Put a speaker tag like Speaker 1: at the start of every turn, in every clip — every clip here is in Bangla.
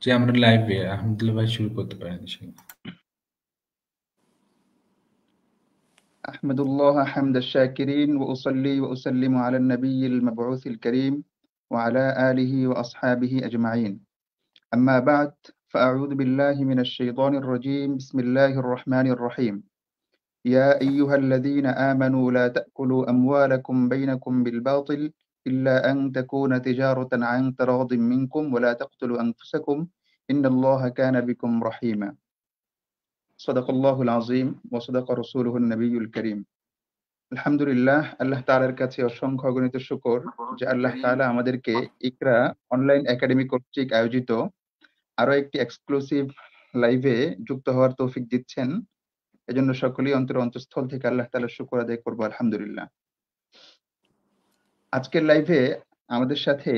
Speaker 1: যে আমরা লাইভে আহমদুল্লাহ ভাই শুরু করতে পারেন ইনশাআল্লাহ।
Speaker 2: أحمد الله حمد الشاكرين وأصلي وأسلم على النبي المبعوث الكريم وعلى آله وأصحابه أجمعين. أما بعد، فأعوذ بالله من الشيطان الرجيم. بسم الله الرحمن الرحيم. يا أيها الذين آمنوا لا تأكلوا أموالكم بينكم بالباطل إلا أن تكون تجارة عن تراض منكم ولا تقتلوا أنفسكم إن الله كان بكم رحيما. صدق الله العظيم وصدق رسوله النبي الكريم. আলহামদুলিল্লাহ, আল্লাহ তাআলার কাছে অসংখ্য অগণিত শুকর যে আল্লাহ তাআলা আমাদেরকে ইকরা অনলাইন একাডেমি কর্তৃক আয়োজিত আরো একটি এক্সক্লুসিভ লাইভে যুক্ত হওয়ার তৌফিক দিচ্ছেন। এজন্য সকলেই অন্তঃস্থল থেকে আল্লাহ তাআলার শুকর আদায় করবো আলহামদুলিল্লাহ। আজকের লাইভে আমাদের সাথে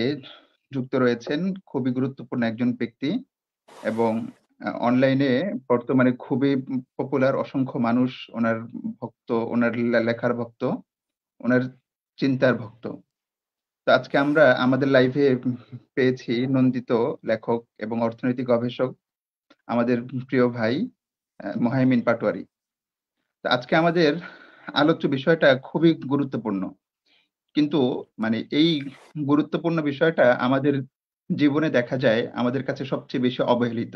Speaker 2: যুক্ত রয়েছেন খুবই গুরুত্বপূর্ণ একজন ব্যক্তি এবং অনলাইনে বর্তমানে খুবই পপুলার, অসংখ্য মানুষ ওনার ভক্ত, ওনার লেখার ভক্ত, ওনার চিন্তার ভক্ত। তো আজকে আমরা আমাদের লাইভে পেয়েছি নন্দিত লেখক এবং অর্থনৈতিক গবেষক আমাদের প্রিয় ভাই মোহাইমিন পাটোয়ারি। তো আজকে আমাদের আলোচ্য বিষয়টা খুবই গুরুত্বপূর্ণ, কিন্তু মানে এই গুরুত্বপূর্ণ বিষয়টা আমাদের জীবনে দেখা যায় আমাদের কাছে সবচেয়ে বেশি অবহেলিত।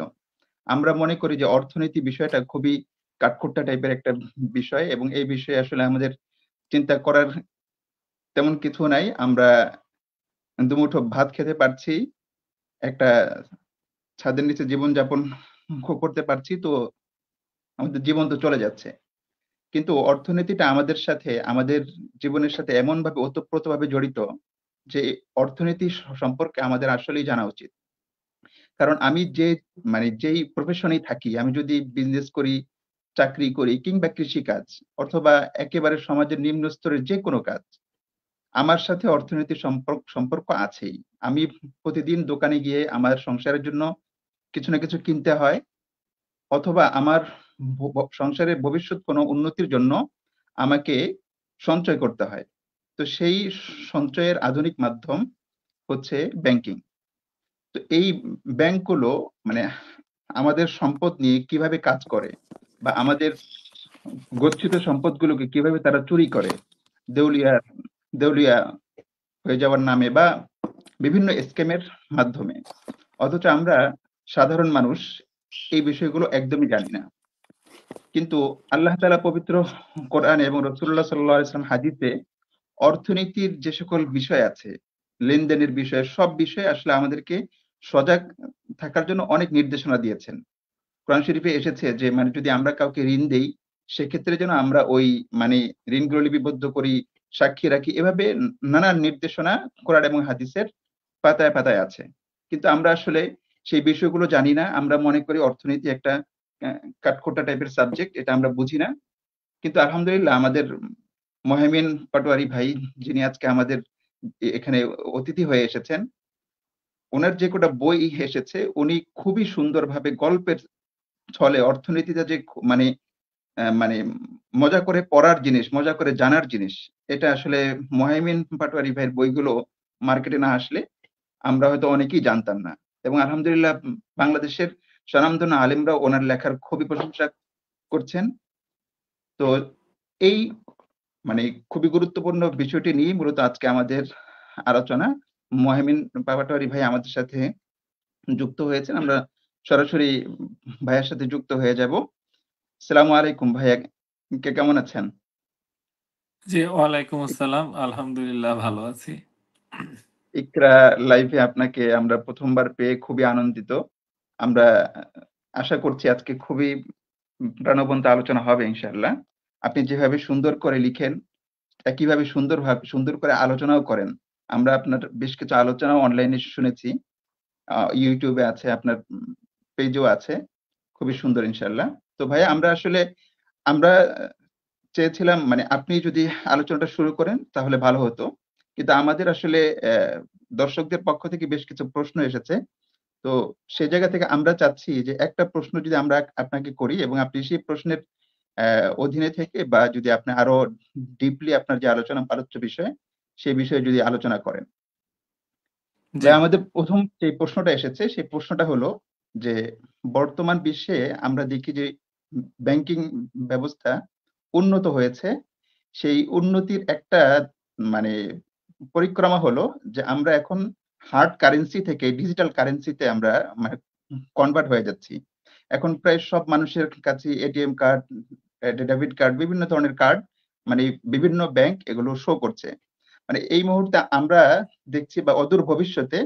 Speaker 2: আমরা মনে করি যে অর্থনীতি বিষয়টা খুবই কাঠখোট্টা টাইপের একটা বিষয় এবং এই বিষয়ে আসলে আমাদের চিন্তা করার তেমন কিছু নাই। আমরা দুমুঠো ভাত খেতে পারছি, একটা ছাদের নিচে জীবনযাপন করতে পারছি, তো আমাদের জীবন তো চলে যাচ্ছে। কিন্তু অর্থনীতিটা আমাদের সাথে, আমাদের জীবনের সাথে এমনভাবে ওতপ্রোতভাবে জড়িত যে অর্থনীতি সম্পর্কে আমাদের আসলেই জানা উচিত। কারণ আমি যেই প্রফেশনেই থাকি, আমি যদি বিজনেস করি, চাকরি করি কিংবা কৃষিকাজ অথবা একেবারে সমাজের নিম্ন স্তরের যে কোনো কাজ, আমার সাথে অর্থনীতির সম্পর্ক আছেই। আমি প্রতিদিন দোকানে গিয়ে আমার সংসারের জন্য কিছু না কিছু কিনতে হয়, অথবা আমার সংসারের ভবিষ্যৎ কোনো উন্নতির জন্য আমাকে সঞ্চয় করতে হয়। তো সেই সঞ্চয়ের আধুনিক মাধ্যম হচ্ছে ব্যাংকিং। তো এই ব্যাংকগুলো মানে আমাদের সম্পদ নিয়ে কিভাবে কাজ করে বা আমাদের গচ্ছিত সম্পদগুলোকে কিভাবে তারা চুরি করে দেউলিয়া দেউলিয়া হয়ে যাওয়ার নামে বা বিভিন্ন স্ক্যামের মাধ্যমে, অথচ আমরা সাধারণ মানুষ এই বিষয়গুলো একদমই জানি না। কিন্তু আল্লাহ তাআলা পবিত্র কোরআন এবং রাসূলুল্লাহ সাল্লাল্লাহু আলাইহি ওয়াসাল্লাম হাদিসে অর্থনীতির যে সকল বিষয় আছে, লেনদেনের বিষয়, সব বিষয়ে আসলে আমাদেরকে সজাগ থাকার জন্য অনেক নির্দেশনা দিয়েছেন। কোরআন শরীফে এসেছে যে মানে যদি আমরা কাউকে ঋণ দেই, সেক্ষেত্রে যেন আমরা ওই মানে ঋণগুলো লিপিবদ্ধ করি, সাক্ষী রাখি। এভাবে নানান নির্দেশনা কোরআন এবং হাদিসের পাতায় পাতায় আছে। কিন্তু আমরা আসলে সেই বিষয়গুলো জানি না। আমরা মনে করি অর্থনীতি একটা কাঠখোট্টা টাইপের সাবজেক্ট, এটা আমরা বুঝি না। কিন্তু আলহামদুলিল্লাহ আমাদের মোহাইমিন পাটোয়ারি ভাই, যিনি আজকে আমাদের এখানে অতিথি হয়ে এসেছেন, ওনার যে কটা বই এসেছে উনি খুবই সুন্দরভাবে গল্পের ছলে অর্থনীতিটা যে মানে মানে মজা করে পড়ার জিনিস, মজা করে জানার জিনিস, এটা আসলে মোহাইমিন পাটোয়ারি ভাইয়ের বইগুলো মার্কেটে না আসলে আমরা হয়তো অনেকেই জানতাম না। এবং আলহামদুলিল্লাহ বাংলাদেশের স্বনামধন্য আলেমরাও ওনার লেখার খুবই প্রশংসা করছেন। তো এই মানে খুবই গুরুত্বপূর্ণ বিষয়টি নিয়ে মূলত আজকে আমাদের আলোচনা। মোহাইমিন পাটোয়ারি ভাই আমাদের সাথে যুক্ত হয়েছেন। আমরা সরাসরি ভাইয়ের সাথে যুক্ত হয়ে যাব। আসসালামু আলাইকুম ভাইয়া, কেমন আছেন?
Speaker 3: জি, ওয়ালাইকুম আসসালাম। আলহামদুলিল্লাহ ভালো আছি।
Speaker 2: ইকরা লাইভে আপনাকে আমরা প্রথমবার পেয়ে খুবই আনন্দিত। আমরা আশা করছি আজকে খুবই প্রাণবন্ত আলোচনা হবে ইনশাআল্লাহ। আপনি যেভাবে সুন্দর করে লিখেন, একইভাবে সুন্দর করে আলোচনাও করেন। আমরা আপনার বেশ কিছু আলোচনাও অনলাইনে শুনেছি। ইউটিউবে আছে, আপনার পেজেও আছে। খুবই সুন্দর ইনশাআল্লাহ। তো ভাইয়া আমরা চেয়েছিলাম মানে আপনি যদি আলোচনাটা শুরু করেন তাহলে ভালো হতো। কিন্তু আমাদের আসলে দর্শকদের পক্ষ থেকে বেশ কিছু প্রশ্ন এসেছে। তো সেই জায়গা থেকে আমরা চাচ্ছি যে একটা প্রশ্ন যদি আমরা আপনাকে করি এবং আপনি সেই প্রশ্নের অধীনে থেকে বা যদি আপনি আরো ডিপলি আপনার যে আলোচ্য বিষয়, সেই বিষয়ে যদি আলোচনা করেন।
Speaker 3: জি।
Speaker 2: আমাদের প্রথম যে প্রশ্নটা এসেছে সেই প্রশ্নটা হলো যে বর্তমান বিশ্বে আমরা দেখি যে ব্যাংকিং ব্যবস্থা উন্নত হয়েছে। সেই উন্নতির একটা মানে পরিক্রমা হলো যে আমরা এখন হার্ড কারেন্সি থেকে ডিজিটাল কারেন্সিতে আমরা মানে কনভার্ট হয়ে যাচ্ছি। এখন প্রায় সব মানুষের কাছে এটিএম কার্ড, ডেবিট কার্ড, বিভিন্ন ধরনের কার্ড মানে বিভিন্ন ব্যাংক এগুলো শো করছে। মানে এই মুহূর্তে আমরা দেখছি বা অদূর ভবিষ্যতে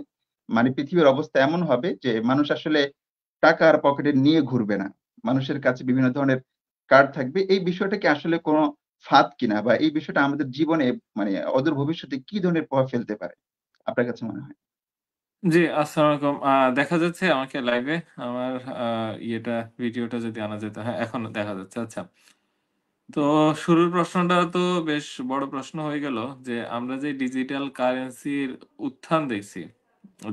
Speaker 2: মানে পৃথিবীর অবস্থা এমন হবে যে মানুষ আসলে টাকা আর পকেটে নিয়ে ঘুরবে না। মানুষের কাছে বিভিন্ন ধরনের কার্ড থাকবে। এই বিষয়টা কি আসলে কোনো ফাঁদ কিনা? বা এই বিষয়টা আমাদের জীবনে মানে অদূর ভবিষ্যতে কি ধরনের প্রভাব ফেলতে পারে? আপনার কাছে মনে হয়?
Speaker 3: জি, আসসালামু আলাইকুম। দেখা যাচ্ছে আমাকে লাইভে? আমার ভিডিওটা যদি আনা যেত। হ্যাঁ, এখন দেখা যাচ্ছে। আচ্ছা। তো শুরুর প্রশ্নটা তো বেশ বড় প্রশ্ন হয়ে গেল যে, আমরা যে ডিজিটাল কারেন্সির উত্থান দেখছি,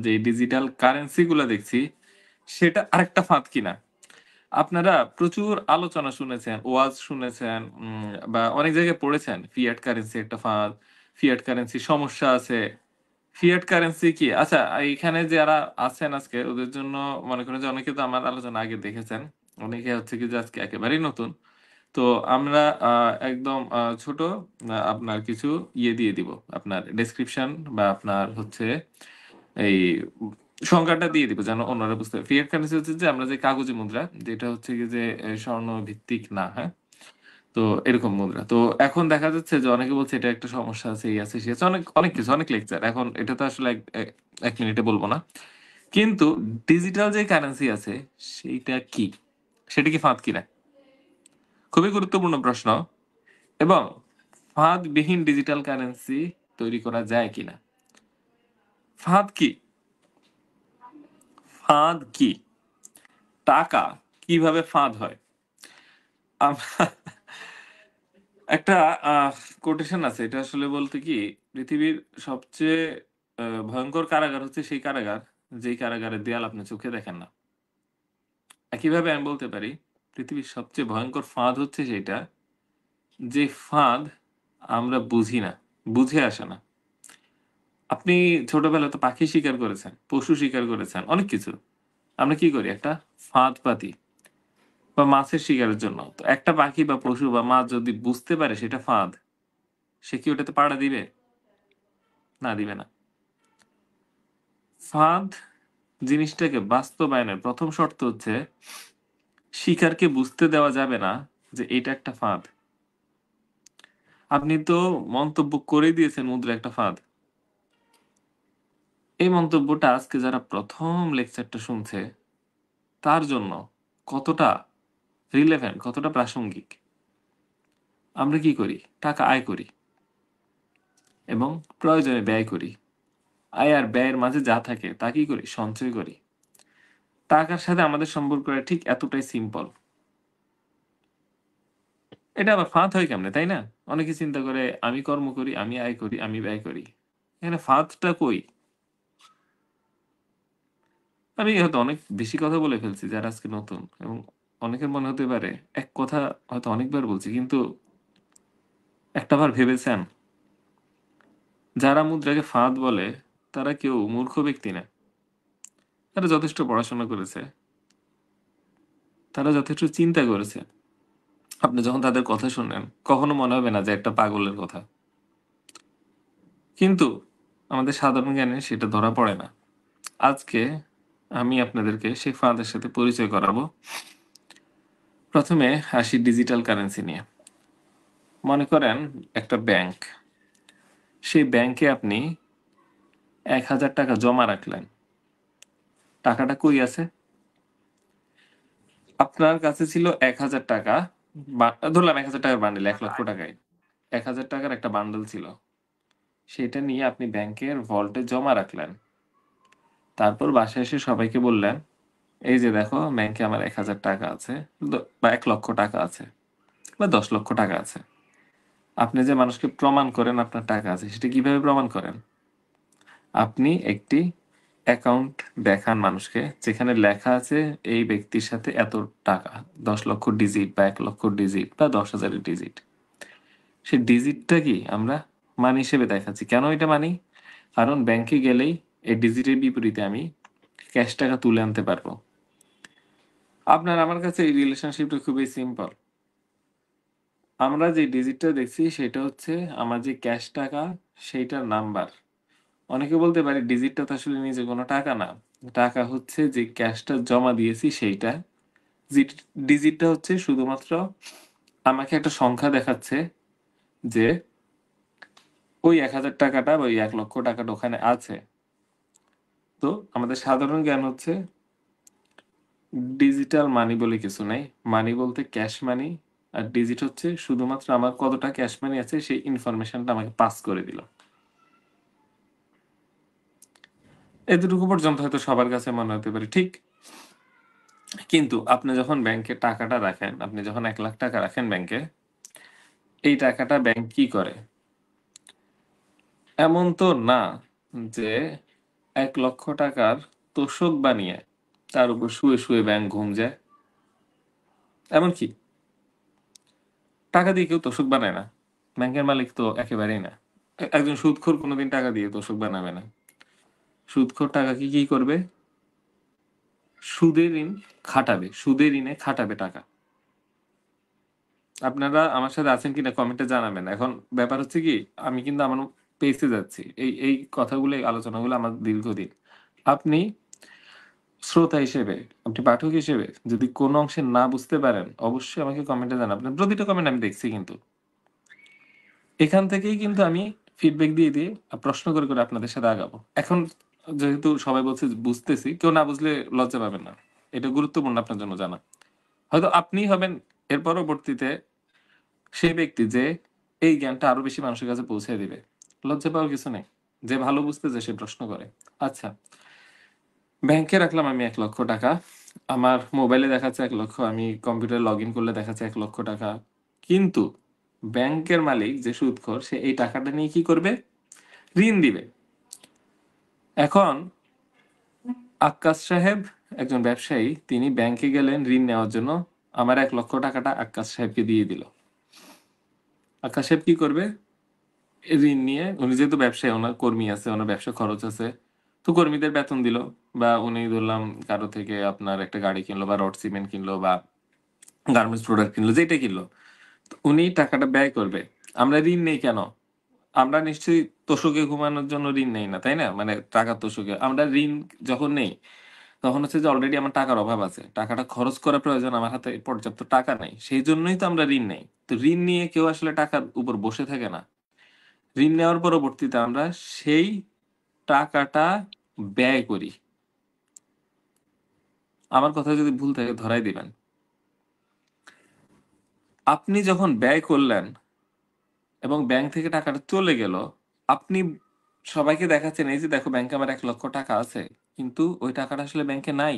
Speaker 3: যে ডিজিটাল কারেন্সি গুলা দেখছি, সেটা আরেকটা ফাঁদ কিনা? আপনারা প্রচুর আলোচনা শুনেছেন, ওয়াজ শুনেছেন, বা অনেক জায়গায় পড়েছেন ফিয়াট কারেন্সি একটা ফাঁদ, ফিয়াট কারেন্সি সমস্যা আছে। ফিয়াট কারেন্সি কি? আচ্ছা, এইখানে যারা আছেন আজকে ওদের জন্য মনে করেন যে অনেকে তো আমার আলোচনা আগে দেখেছেন। অনেকে হচ্ছে কি যে আজকে একেবারেই নতুন। তো আমরা একদম ছোট আপনার কিছু দিয়ে দিব। আপনার ডেসক্রিপশন বা আপনার হচ্ছে এই সংজ্ঞাটা দিয়ে দিব যেন অন্যরা বুঝতে পারে। ফিয়াট কারেন্সি হচ্ছে যে আমরা যে কাগজি মুদ্রা, যেটা হচ্ছে গিয়ে যে স্বর্ণ ভিত্তিক না, হ্যাঁ? তো এরকম মুদ্রা। তো এখন দেখা যাচ্ছে যে অনেকে বলছে এটা একটা সমস্যা আছে, এই আছে, সেই আছে। অনেক, অনেক কিছু, অনেক লেকচার। এখন এটা তো আসলে ১ মিনিটে বলব না। কিন্তু ডিজিটাল যে কারেন্সি আছে সেইটা কি? সেটা কি ফাঁদ কিনা? খুবই গুরুত্বপূর্ণ প্রশ্ন। এবং ফাঁদবিহীন ডিজিটাল কারেন্সি তৈরি করা যায় কিনা? ফাঁদ কি? ফাঁদ কি? টাকা কিভাবে ফাঁদ হয়? আমরা একটা কোটেশন আছে। এটা আসলে বলতে কি, পৃথিবীর সবচেয়ে ভয়ংকর কারাগার হচ্ছে সেই কারাগার, যেই কারাগারের দেয়াল আপনি চোখে দেখেন না। একইভাবে আমি বলতে পারি, পৃথিবীর সবচেয়ে ভয়ংকর ফাঁদ হচ্ছে সেইটা, যে ফাঁদ আমরা বুঝি না, বুঝে আসে না। আপনি ছোটবেলায় তো পাখি শিকার করেছেন, পশু শিকার করেছেন, অনেক কিছু। আমরা কি করি? একটা ফাঁদ পাতি বা মাছের শিকারের জন্য। তো একটা পাখি বা পশু বা মাছ যদি বুঝতে পারে সেটা ফাঁদ, সে কি ওটাতে পাড়া দিবে? না, দিবে না। ফাঁদ জিনিসটাকে বাস্তবায়নের ১ম শর্ত হচ্ছে, শিকারকে বুঝতে দেওয়া যাবে না যে এটা একটা ফাঁদ। আপনি তো মন্তব্য করেই দিয়েছেন মুদ্রা একটা ফাঁদ। এই মন্তব্যটা আজকে যারা ১ম লেকচারটা শুনছে, তার জন্য কতটা রিলেভেন্ট, কতটা প্রাসঙ্গিক। আমরা কি করি? টাকা আয় করি এবং প্রয়োজনে ব্যয় করি। আয় আর ব্যয়ের মাঝে যা থাকে তা কি করি? সঞ্চয় করি। টাকার সাথে আমাদের সম্পর্কটা ঠিক এতটাই সিম্পল। এটা আবার ফাঁদ হয় কেমনে, তাই না? অনেকে চিন্তা করে আমি কর্ম করি, আমি আয় করি, আমি ব্যয় করি। এখানে ফাঁদটা কই? আমি হয়তো অনেক বেশি কথা বলে ফেলছি যারা আজকে নতুন, এবং অনেকের মনে হতে পারে এক কথা হয়তো অনেকবার বলছি, কিন্তু একটাবার ভেবেছেন যারা মুদ্রাকে ফাঁদ বলে তারা কেউ মূর্খ ব্যক্তি না। তারা যথেষ্ট পড়াশোনা করেছে, তারা যথেষ্ট চিন্তা করেছে। আপনি যখন তাদের কথা শুনলেন কখনো মনে হবে না যে একটা পাগলের কথা। কিন্তু আমাদের সাধারণ জ্ঞানে সেটা ধরা পড়ে না। আজকে আমি আপনাদেরকে সেই ফাঁদের সাথে পরিচয় করাবো। প্রথমে আসি ডিজিটাল কারেন্সি নিয়ে। মনে করেন একটা ব্যাংক, সেই ব্যাংকে আপনি ১,০০০ টাকা জমা রাখলেন। টাকাটা কই আছে? আপনার কাছে ছিল ১,০০০ টাকা, ধরলাম ১,০০০ টাকার বান্ডেল, ১,০০,০০০ টাকায় ১,০০০ টাকার একটা বান্ডেল ছিল। সেটা নিয়ে আপনি ব্যাংকের ভল্টে জমা রাখলেন। তারপর বাসায় এসে সবাইকে বললেন, এই যে দেখো ব্যাংকে আমার ১,০০০ টাকা আছে, বা ১,০০,০০০ টাকা আছে, বা ১০,০০,০০০ টাকা আছে। আপনি যে মানুষকে প্রমাণ করেন আপনার টাকা আছে, সেটা কিভাবে প্রমাণ করেন? আপনি একটি অ্যাকাউন্ট দেখান মানুষকে, যেখানে লেখা আছে এই ব্যক্তির সাথে এত টাকা, ১০,০০,০০০ ডিজিট বা ১,০০,০০০ ডিজিট বা ১০,০০০ ডিজিট। সেই ডিজিটটা কি আমরা মানি হিসেবে দেখাচ্ছি। কেন এটা মানি? কারণ ব্যাংকে গেলেই এই ডিজিটের বিপরীতে আমি ক্যাশ টাকা তুলে আনতে পারবো। আপনার আমার কাছে এই রিলেশনশিপটা খুবই সিম্পল। আমরা যে ডিজিটটা দেখছি সেটা হচ্ছে আমার যে ক্যাশ টাকা সেইটার নাম্বার। অনেকে বলতে পারে ডিজিটটা তো আসলে নিজে কোনো টাকা না। টাকা হচ্ছে যে ক্যাশটা জমা দিয়েছি সেইটা। ডিজিটটা হচ্ছে শুধুমাত্র আমাকে একটা সংখ্যা দেখাচ্ছে যে ওই ১,০০০ টাকাটা বা ওই ১,০০,০০০ টাকাটা ওখানে আছে। তো আমাদের সাধারণ জ্ঞান হচ্ছে ডিজিটাল মানি বলে কিছু নাই। মানি বলতে ক্যাশ মানি। আর ডিজিট হচ্ছে শুধুমাত্র আমার কতটা ক্যাশ মানি আছে সেই ইনফরমেশনটা আমাকে পাস করে দিল। এতটুকু পর্যন্ত হয়তো সবার কাছে মনে হতে পারে ঠিক। কিন্তু আপনি যখন ব্যাংকে টাকাটা রাখেন, আপনি যখন ১,০০,০০০ টাকা রাখেন ব্যাংকে, এই টাকাটা ব্যাংক কি করে? এমন তো না যে ১,০০,০০০ টাকার তোশক বানিয়ে তার উপর শুয়ে ব্যাংক ঘুম যায়। এমন কি? টাকা দিয়ে কেউ তোশক বানায় না। ব্যাংকের মালিক তো একেবারেই না। একজন সুদখোর কোনোদিন টাকা দিয়ে তোশক বানাবে না। সুদখোর টাকা কি করবে? সুদের ঋণ খাটাবে। সুদের ঋণে খাটাবে টাকা। আপনারা আমার সাথে আছেন কিনা কমেন্টে জানাবেন। এখন ব্যাপার হচ্ছে কি, আমি কিন্তু আমার পেজে যাচ্ছি। এই কথাগুলো, এই আলোচনাগুলো আমার দীর্ঘদিন। আপনি শ্রোতা হিসেবে, আপনি পাঠক হিসেবে যদি কোনো অংশে না বুঝতে পারেন, অবশ্যই আমাকে কমেন্টে জানাবেন। প্রতিটা কমেন্ট আমি দেখছি কিন্তু। এখান থেকেই কিন্তু আমি ফিডব্যাক দিয়ে প্রশ্ন করে আপনাদের সাথে আগাবো। এখন যেহেতু সবাই বলছে বুঝতেছি, কেউ না বুঝলে লজ্জা পাবেন না। এটা গুরুত্বপূর্ণ আপনার জন্য জানা। হয়তো আপনিই হবেন এর পরবর্তীতে সেই ব্যক্তি যে এই জ্ঞানটা আরো বেশি মানুষের কাছে পৌঁছে দিবে। লজ্জা পাওয়ার কিছু নেই। যে ভালো বুঝতেছে সে প্রশ্ন করে। আচ্ছা, ব্যাংকে রাখলাম আমি ১,০০,০০০ টাকা। আমার মোবাইলে দেখাচ্ছে ১,০০,০০০, আমি কম্পিউটারে লগইন করলে দেখাচ্ছে ১,০০,০০০ টাকা। কিন্তু ব্যাংকের মালিক যে সুদখোর, সে এই টাকাটা নিয়ে কি করবে? ঋণ দিবে। এখন আক্কাস সাহেব একজন ব্যবসায়ী, তিনি ব্যাংকে গেলেন ঋণ নেওয়ার জন্য। আমার ১,০০,০০০ টাকাটা আক্কাস সাহেবকে দিয়ে দিল। আক্কাস সাহেব কি করবে? ঋণ নিয়ে, উনি যেহেতু ব্যবসায়ী, ওনার কর্মী আছে, ওনার ব্যবসা খরচ আছে, তো কর্মীদের বেতন দিল, বা উনি ধরলাম কারো থেকে আপনার একটা গাড়ি কিনলো বা রড সিমেন্ট কিনলো বা গার্মেন্টস প্রোডাক্ট কিনলো, যেটা কিনলো, তো উনি টাকাটা ব্যয় করবে। আমরা ঋণ নেই কেন? আমরা নিশ্চয়ই তোষকে ঘুমানোর জন্য ঋণ নেই না, তাই না? মানে টাকার তোষকে আমরা ঋণ যখন নেই, তখন হচ্ছে যে অলরেডি আমার টাকার অভাব আছে, টাকাটা খরচ করা প্রয়োজন, আমার হাতে পর্যাপ্ত টাকা নাই, সেই জন্যই তো আমরা ঋণ নেই। তো ঋণ নিয়ে কেউ আসলে টাকার উপর বসে থাকে না। ঋণ নেওয়ার পরবর্তীতে আমরা সেই টাকাটা ব্যয় করি। আমার কথা যদি ভুল থাকে ধরাই দিবেন। আপনি যখন ব্যয় করলেন এবং ব্যাংক থেকে টাকাটা চলে গেল, আপনি সবাইকে দেখাচ্ছেন এই যে দেখো ব্যাংকে আমার ১,০০,০০০ টাকা আছে, কিন্তু ওই টাকাটা আসলে ব্যাংকে নাই।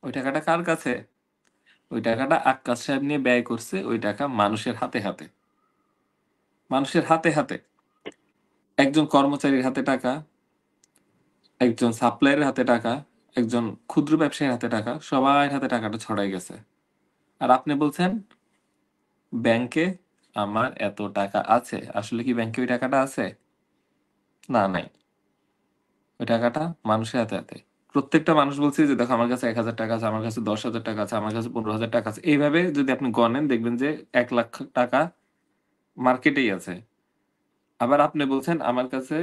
Speaker 3: ওই টাকাটা কার কাছে? ওই টাকাটা আক্কাস সাহেব নিয়ে ব্যয় করছে। ওই টাকা মানুষের হাতে হাতে, মানুষের হাতে হাতে, একজন কর্মচারীর হাতে টাকা, একজন সাপ্লায়ারের হাতে টাকা, একজন ক্ষুদ্র ব্যবসায়ীর হাতে টাকা, সবার হাতে টাকাটা ছড়াই গেছে। আর আপনি বলছেন ব্যাংকে আমার এত টাকা আছে। আসলে কি ব্যাংকে ওই টাকাটা আছে? না, নাই। ওই টাকাটা মানুষের হাতে হাতে। প্রত্যেকটা মানুষ বলছে যে দেখো আমার কাছে ১,০০০ টাকা আছে, আমার কাছে ১০,০০০ টাকা আছে, আমার কাছে ১৫,০০০ টাকা আছে। এইভাবে যদি আপনি গণেন দেখবেন যে ১,০০,০০০ টাকা মার্কেটেই আছে। আবার আপনি বলছেন আমার কাছে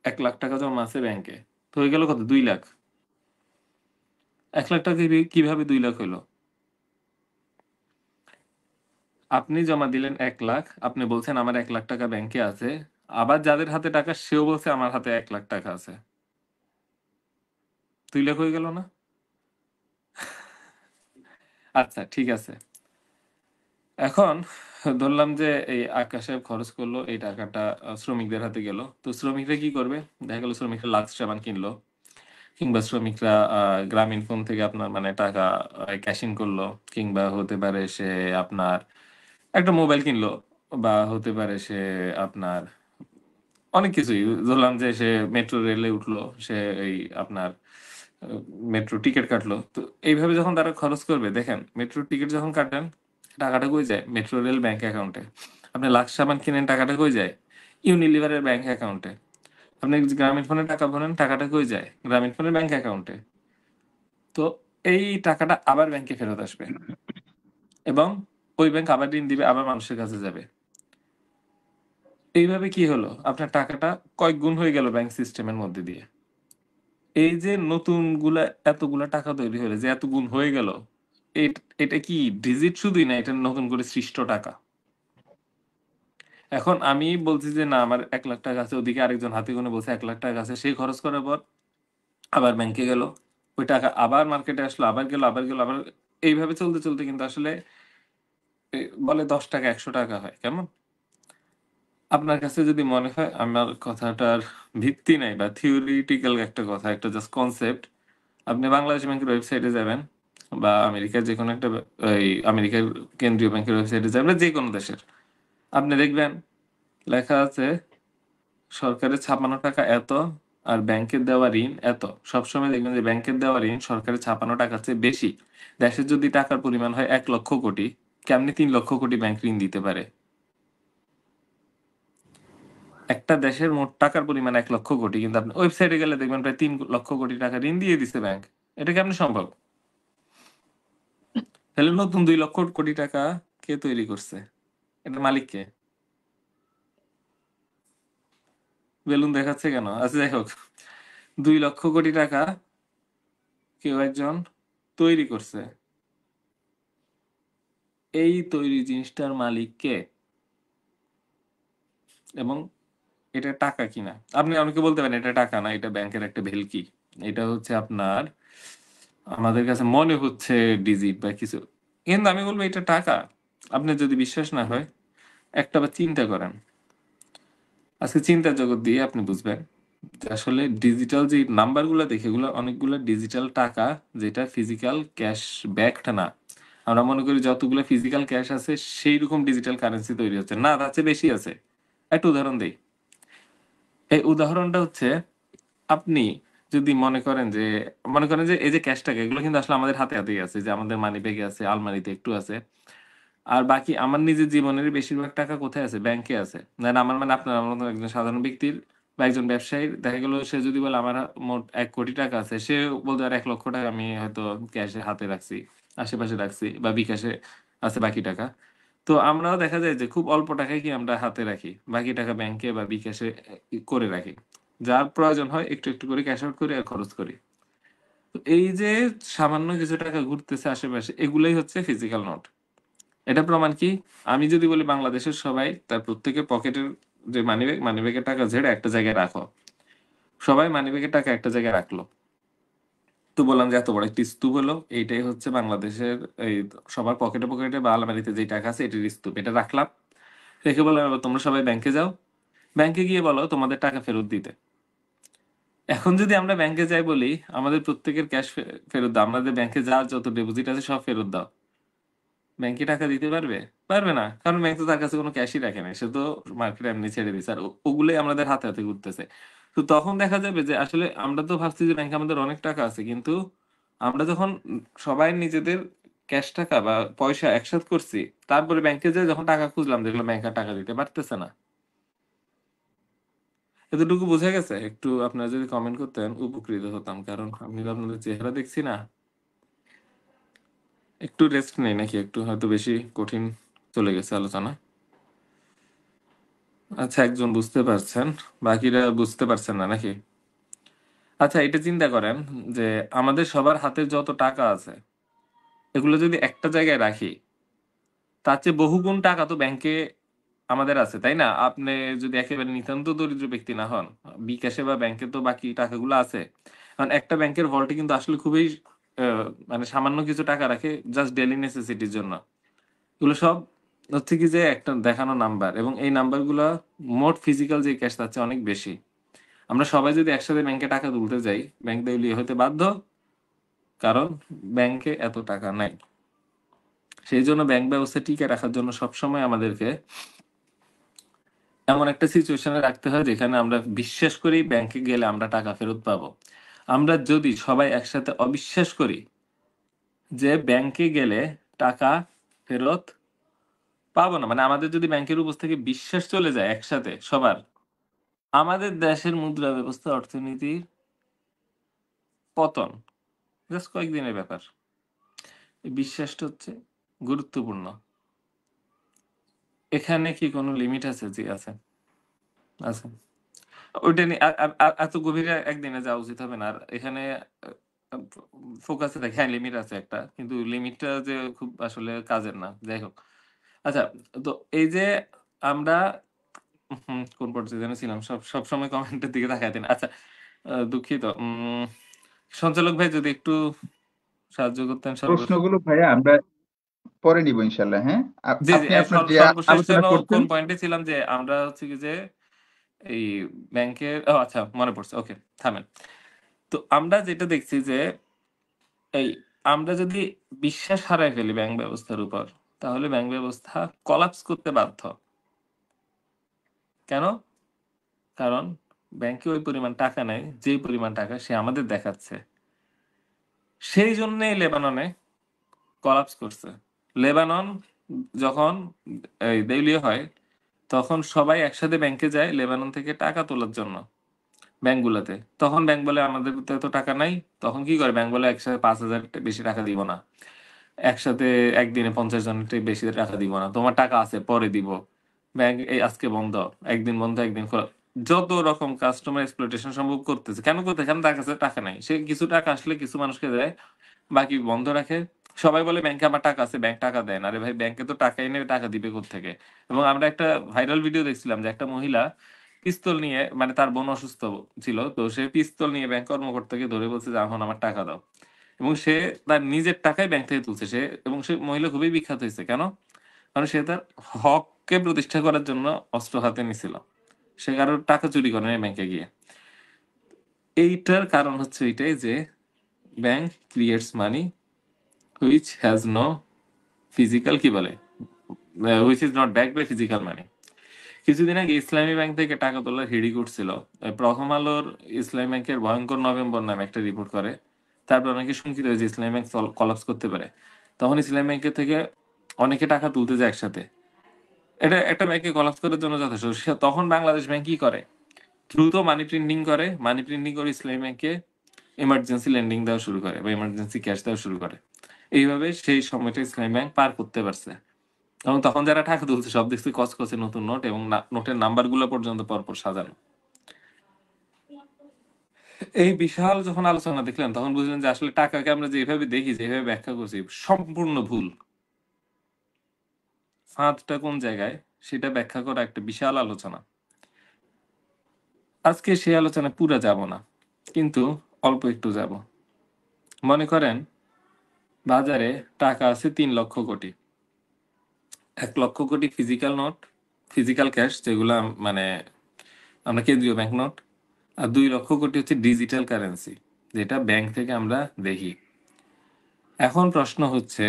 Speaker 3: ১,০০,০০০ টাকা জমা আছে ব্যাংকে। তো হয়ে গেল কত? ২,০০,০০০। ১,০০,০০০ টাকা কিভাবে ২,০০,০০০ হইলো? আপনি জমা দিলেন ১,০০,০০০, আপনি বলছেন আমার ১,০০,০০০ টাকা ব্যাংকে আছে। আবার যাদের হাতে টাকা সেও বলছে আমার হাতে ১,০০,০০০ টাকা আছে। ২,০০,০০০ হয়ে গেল না? আচ্ছা, ঠিক আছে। এখন ধরলাম যে এই আক্কাস সাহেব খরচ করলো, এই টাকাটা শ্রমিকদের হাতে গেল। তো শ্রমিকরা কি করবে? দেখা গেল শ্রমিকরা লাক্স সাবান কিনলো, কিংবা শ্রমিকরা গ্রামীণ ফোন থেকে আপনার মানে টাকা ক্যাশ ইন করলো, কিংবা হতে পারে সে আপনার একটা মোবাইল কিনলো, বা হতে পারে সে আপনার অনেক কিছুই, ধরলাম যে সে মেট্রো রেলে উঠলো, সে এই আপনার মেট্রো টিকিট কাটলো। তো এইভাবে যখন তারা খরচ করবে, দেখেন মেট্রো টিকিট যখন কাটেন, টাকাটা কই যায়? মেট্রো রেল ব্যাংক অ্যাকাউন্টে। আপনি লাক্স সাবান কিনেন, টাকাটা কই যায়? ইউনিলিভারের ব্যাংক অ্যাকাউন্টে। আপনি গ্রামীণ ফোনে টাকা ভরেন, টাকাটা কই যায়? গ্রামীণ ফোনের ব্যাংক অ্যাকাউন্টে। তো এই টাকাটা আবার ব্যাংকে ফেরত আসবে এবং ওই ব্যাংক আবার ঋণ দিবে, আবার মানুষের কাছে যাবে। এইভাবে কি হলো, আপনার টাকাটা কয়েক গুণ হয়ে গেল ব্যাংক সিস্টেমের মধ্যে দিয়ে। এই যে নতুনগুলা এতগুলা টাকা তৈরি হলো, যে এত গুণ হয়ে গেল, এটা কি ডিজিট শুধুই না, এটা নতুন করে সৃষ্ট টাকা। এখন আমি বলছি যে না আমার 1,00,000 টাকা আছে, ওদিকে আরেকজন হাতে গুনে বলছে 1,00,000 টাকা আছে, সেই খরচ করার পর আবার ব্যাংকে গেল, ওই টাকা আবার মার্কেটে আসলো, আবার গেল, আবার এইভাবে চলতে চলতে কিন্তু আসলে বলে 10 টাকা 100 টাকা হয়। কেমন? আপনার কাছে যদি মনে হয় আমার কথাটার ভিত্তি নাই বা থিওরিটিক্যাল একটা কথা, একটা জাস্ট কনসেপ্ট, আপনি বাংলাদেশ ব্যাংকের ওয়েবসাইটে যাবেন বা আমেরিকার যে কোনো একটা আমেরিকার কেন্দ্রীয় ব্যাংকের ওয়েবসাইটে যাবেন, যে কোনো দেশের, আপনি দেখবেন লেখা আছে সরকারের ছাপানো টাকা এত আর ব্যাংকের দেওয়া ঋণ এত। সবসময় দেখবেন যে ব্যাংকের দেওয়া ঋণ সরকারের ছাপানো টাকার চেয়ে বেশি। দেশের যদি টাকার পরিমাণ হয় 1,00,000 কোটি, কেমনি 3,00,000 কোটি ব্যাংক ঋণ দিতে পারে? একটা দেশের মোট টাকার পরিমাণ 1,00,000 কোটি, কিন্তু আপনি ওয়েবসাইটে গেলে দেখবেন প্রায় 3,00,000 কোটি টাকা ঋণ দিয়ে দিচ্ছে ব্যাংক। এটা কেমনি সম্ভব? তাহলে নতুন 2,00,000 কোটি টাকা কে তৈরি করছে? এটার মালিক কে? বেলুন দেখাচ্ছে কেন? আচ্ছা যাই হোক, 2,00,000 কোটি টাকা কেউ একজন তৈরি করছে। এই তৈরি জিনিসটার মালিক কে এবং এটা টাকা কিনা? আপনি অনেকে বলতে পারেন এটা টাকা না, এটা ব্যাংকের একটা ভেলকি, এটা হচ্ছে আপনার আমাদের কাছে মনে হচ্ছে ডিজিট বা কিছু, কিন্তু আমি বলবো এটা টাকা। আপনি যদি বিশ্বাস না হয় একটা বার চিন্তা করেন, আজকে চিন্তার জগৎ দিয়ে আপনি বুঝবেন যে আসলে ডিজিটাল যে নাম্বারগুলো দেখে এগুলো অনেকগুলো ডিজিটাল টাকা, যেটা ফিজিক্যাল ক্যাশ ব্যাকটা না। আমরা মনে করি যতগুলো ফিজিক্যাল ক্যাশ আছে সেই রকম ডিজিটাল কারেন্সি তৈরি হচ্ছে, না তার চেয়ে বেশি আছে। একটা উদাহরণ দেই। এই উদাহরণটা হচ্ছে, আপনি যদি মনে করেন যে এই যে ক্যাশ টাকা, এগুলো কিন্তু আসলে আমাদের হাতে হাতেই আছে, যে আমাদের মানি ব্যাগে আছে, আলমারিতে একটু আছে। আর বাকি আমার নিজের জীবনের বেশিরভাগ টাকা কোথায় আছে? ব্যাংকে আছে। দেন আমার মানে আপনার আমার মতো একজন সাধারণ ব্যক্তির বা একজন ব্যবসায়ীর দেখা গেল সে যদি বলে আমার মোট 1 কোটি টাকা আছে, সে বলতে পারে 1,00,000 টাকা আমি হয়তো ক্যাশে হাতে রাখছি, আশেপাশে রাখছি, বা বিকাশে আছে বাকি টাকা। তো আমরাও দেখা যায় যে খুব অল্প টাকায় কি আমরা হাতে রাখি, বাকি টাকা ব্যাংকে বা বিকাশে করে রাখি। যার প্রয়োজন হয় একটু একটু করে ক্যাশ আউট করি আর খরচ করি। তো এই যে সামান্য কিছু টাকা ঘুরতেছে আশেপাশে, এগুলোই হচ্ছে ফিজিক্যাল নোট। এটা প্রমাণ কি? আমি যদি বলি বাংলাদেশের সবাই তার প্রত্যেকের পকেটের যে মানিব্যাগের টাকা ঝেড়ে একটা জায়গায় রাখো, সবাই মানিব্যাগের টাকা একটা জায়গায় রাখলো, তো বললাম যে এত বড় একটি স্তূপ হলো, এইটাই হচ্ছে বাংলাদেশের এই সবার পকেটে পকেটে বা আলমারিতে যে টাকা আছে এটির স্তূপ। এটা রাখলাম, রেখে বললাম এবার তোমরা সবাই ব্যাংকে যাও, ব্যাংকে গিয়ে বলো তোমাদের টাকা ফেরত দিতে। এখন যদি আমরা ব্যাংকে যাই বলি আমাদের প্রত্যেকের ক্যাশ ফেরত দাও, আমাদের ব্যাংকে যার যত ডিপোজিট আছে সব ফেরত দাও, ব্যাংকে টাকা দিতে পারবে? পারবে না, কারণ ব্যাংক তো তার কাছে কোনো ক্যাশই রাখে না, সে তো মার্কেটে এমনি ছেড়ে দিচ্ছে, আর ওগুলোই আমাদের হাতে হাতে ঘুরতেছে। তো তখন দেখা যাবে যে আসলে আমরা তো ভাবছি যে ব্যাংকে আমাদের অনেক টাকা আছে, কিন্তু আমরা যখন সবাই নিজেদের ক্যাশ টাকা বা পয়সা একসাথে করছি, তারপরে ব্যাংকে যেয়ে যখন টাকা খুঁজলাম দেখলাম ব্যাংক আর টাকা দিতে পারতেছে না। এতটুকু বোঝা গেছে? একটু আপনারা যদি কমেন্ট করতেন উপকৃত হতাম, কারণ আমি তো আপনাদের চেহারা দেখছি না। একটু রেস্ট নেই নাকি? একটু হয়তো বেশি কঠিন চলে গেছে আলোচনা। আচ্ছা, একজন বুঝতে পারছেন, বাকিরা বুঝতে পারছেন না নাকি? আচ্ছা, এটা চিন্তা করেন যে আমাদের সবার হাতে যত টাকা আছে এগুলো যদি একটা জায়গায় রাখি, তার চেয়ে বহুগুণ টাকা তো ব্যাংকে আমাদের আছে, তাই না? আপনি যদি একেবারে নিতান্ত দরিদ্র ব্যক্তি না হন, বিকাশে বা ব্যাংকে তো বাকি টাকাগুলো আছে। কারণ একটা ব্যাংকের ভল্টে কিন্তু আসলে খুবই মানে সামান্য কিছু টাকা রাখে জাস্ট ডেইলি নেসেসিটির জন্য। এগুলো সব হচ্ছে কি যে একটা দেখানো নাম্বার, এবং এই নাম্বারগুলো মোট ফিজিক্যাল যে ক্যাশ তার চেয়ে অনেক বেশি। আমরা সবাই যদি একসাথে ব্যাংকে টাকা তুলতে যাই, ব্যাংক দেউলিয়া হতে বাধ্য, কারণ ব্যাংকে এত টাকা নাই। সেই জন্য ব্যাংক ব্যবস্থা টিকে রাখার জন্য সবসময় আমাদেরকে এমন একটা সিচুয়েশনে রাখতে হয় যেখানে আমরা বিশ্বাস করি ব্যাংকে গেলে আমরা টাকা ফেরত পাবো। আমরা যদি সবাই একসাথে অবিশ্বাস করি যে ব্যাংকে গেলে টাকা ফেরত পাবো না, মানে আমাদের যদি ব্যাংকের উপর থেকে বিশ্বাস চলে যায় একসাথে সবার, আমাদের দেশের মুদ্রা ব্যবস্থা অর্থনীতির পতন জাস্ট কয়েকদিনের ব্যাপার। এই বিশ্বাসটা হচ্ছে গুরুত্বপূর্ণ। এখানে কি কোনো লিমিট আছে? জি আছে, আছে। ওইটা নিয়ে এত গভীরে একদিনে যাওয়া উচিত হবে না। আর এখানে ফোকাসে দেখে হ্যাঁ লিমিট আছে একটা, কিন্তু লিমিটটা যে খুব আসলে কাজের না। যাই হোক, আচ্ছা, তো এই যে আমরা কোন পর্যায়ে যেন ছিলাম, সবসময় কমেন্টের দিকে তাকায় দিন। আচ্ছা, দুঃখিত। সঞ্চালক ভাই যদি একটু সাহায্য করতেন
Speaker 2: প্রশ্নগুলো ভাইয়া আমরা পরে নিব ইনশাল্লাহ। হ্যাঁ,
Speaker 3: জি, জি।
Speaker 2: আপনি আপনার যে
Speaker 3: সর্বশেষ
Speaker 2: আলোচনা
Speaker 3: যেন
Speaker 2: করছেন
Speaker 3: কোন পয়েন্টে ছিলাম যে আমরা হচ্ছে কি যে এই ব্যাংকের আচ্ছা মনে পড়ছে। ওকে, থামেন। তো আমরা যেটা দেখছি যে এই আমরা যদি বিশ্বাস হারায় ফেলি ব্যাংক ব্যবস্থার উপর, তাহলে ব্যাংক ব্যবস্থা কলাপস করতে বাধ্য। কেন? কারণ ব্যাংকে ওই পরিমাণ টাকা নেই যেই পরিমাণ টাকা সে আমাদের দেখাচ্ছে। সেই জন্যই লেবাননে কলাপস করছে। লেবানন যখন দেউলিয়া হয়, তখন সবাই একসাথে ব্যাংকে যায় লেবানন থেকে টাকা তোলার জন্য ব্যাংকগুলোতে। তখন ব্যাংক বলে আমাদের তো এত টাকা নাই। তখন কি করে ব্যাংক বলে একসাথে 5,000 বেশি টাকা দিব না, একসাথে একদিনে 50 জনের বেশি টাকা দিব না, তোমার টাকা আছে পরে দিব, ব্যাংক এই আজকে বন্ধ, একদিন বন্ধ একদিন খোলা, যত রকম কাস্টমার এক্সপ্লয়টেশন সম্ভব করতেছে। কেন করতে? কারণ তার কাছে টাকা নাই। সে কিছু টাকা আসলে কিছু মানুষকে দেয়, বাকি বন্ধ রাখে। সবাই বলে ব্যাংকে আমার টাকা আছে, ব্যাংক টাকা দেয় না। আরে ভাই, ব্যাংকে তো টাকাই নেই, টাকা দিবে কোত্থেকে? এবং আমরা একটা ভাইরাল ভিডিও দেখছিলাম যে একটা মহিলা পিস্তল নিয়ে, মানে তার বোন অসুস্থ ছিল, তো সে পিস্তল নিয়ে ব্যাংক কর্মকর্তাকে ধরে বলছে যে এখন আমার টাকা দাও। এবং সে তার নিজের টাকায় ব্যাংক থেকে তুলছে। সে এবং সে মহিলা খুবই বিখ্যাত হয়েছে। কেন? কারণ সে তার হককে প্রতিষ্ঠা করার জন্য অস্ত্র হাতে নিছিল। সে কারোর টাকা চুরি করে নাই ব্যাংকে গিয়ে। এইটার কারণ হচ্ছে এটাই যে bank creates money which has no physical, কি বলে, which is not back by physical money. কিছুদিন আগে ইসলামী ব্যাংক থেকে টাকা তোলার হিড়িক উঠছিল। প্রথম আলোর ইসলামী ব্যাংকের ভয়ঙ্কর নভেম্বর নামে একটা রিপোর্ট করে। তারপর অনেকে শঙ্কিত হয়েছে ইসলামী ব্যাংক কলাপস করতে পারে। তখন ইসলামী ব্যাংকের থেকে অনেকে টাকা তুলতে যায় একসাথে। এটা একটা ব্যাংকে কলাপস করার জন্য যথেষ্ট। তখন বাংলাদেশ ব্যাংক কি করে? দ্রুত মানি প্রিন্টিং করে। মানি প্রিন্টিং করে ইসলামী ব্যাংকে এমার্জেন্সি লেন্ডিং দেওয়া শুরু করে বা এমার্জেন্সি ক্যাশ দেওয়া শুরু করে। এইভাবে সেই সময়টা ইসলামী ব্যাংক পার করতে পারছে। এবং তখন যারা টাকা তুলছে সব দেখছি কচকচে নতুন নোট, এবং নোটের নাম্বারগুলো পর্যন্ত পরপর সাজানো। এই বিশাল যখন আলোচনা দেখলেন, তখন বুঝলেন যে আসলে টাকাকে আমরা যেভাবে দেখি, যেভাবে ব্যাখ্যা করছি, সম্পূর্ণ ভুল। ফাঁদটা কোন জায়গায় সেটা ব্যাখ্যা করা একটা বিশাল আলোচনা। আজকে সেই আলোচনা পুরা যাব না, কিন্তু অল্প একটু যাব। মনে করেন বাজারে টাকা আছে 3 lakh crore. 1 lakh crore physical note, physical cash, যেগুলো মানে আমরা কেন্দ্রীয় ব্যাংক নোট। আর 2 লক্ষ কোটি হচ্ছে ডিজিটাল কারেন্সি, যেটা ব্যাংক থেকে আমরা দেখি। এখন প্রশ্ন হচ্ছে,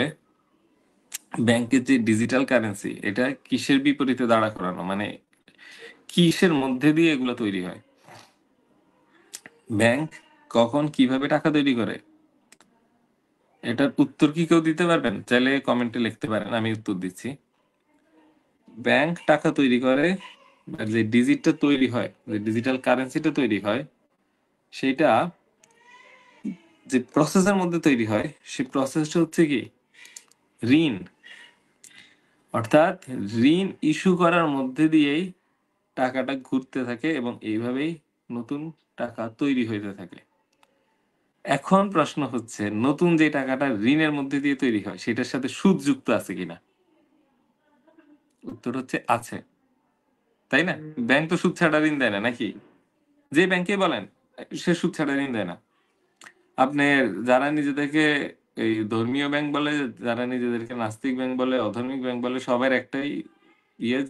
Speaker 3: ব্যাংকের যে ডিজিটাল কারেন্সি, এটা কিসের বিপরীতে দাঁড়া করানো? মানে কিসের মধ্যে দিয়ে এগুলো তৈরি হয়? ব্যাংক কখন কিভাবে টাকা তৈরি করে? এটার উত্তর কি কেউ দিতে পারবেন? চাইলে কমেন্টে লিখতে পারেন, আমি উত্তর দিচ্ছি। ব্যাংক টাকা তৈরি করে, যে ডিজিটটা তৈরি হয়, যে ডিজিটাল কারেন্সিটা তৈরি হয়, সেটা যে প্রসেসের মধ্যে তৈরি হয়, সেই প্রসেসটা হচ্ছে কি ঋণ। অর্থাৎ ঋণ ইস্যু করার মধ্যে দিয়েই টাকাটা ঘুরতে থাকে এবং এইভাবেই নতুন টাকা তৈরি হইতে থাকে। এখন প্রশ্ন হচ্ছে, নতুন যে টাকাটা ঋণের মধ্যে দিয়ে তৈরি হয়, সেটার সাথে সুদ যুক্ত আছে কিনা? উত্তর হচ্ছে আছে, তাই না? ব্যাংক তো সুদ ছাড়া ঋণ দেয় না, নাকি? যে ব্যাংকে বলেন, সে সুদ ছাড়া ঋণ দেয় না। আপনি যারা নিজেদেরকে এই ধর্মীয় ব্যাংক বলে, যারা নিজেদেরকে নাস্তিক ব্যাংক বলে, অধর্মিক ব্যাংক বলে, সবার একটাই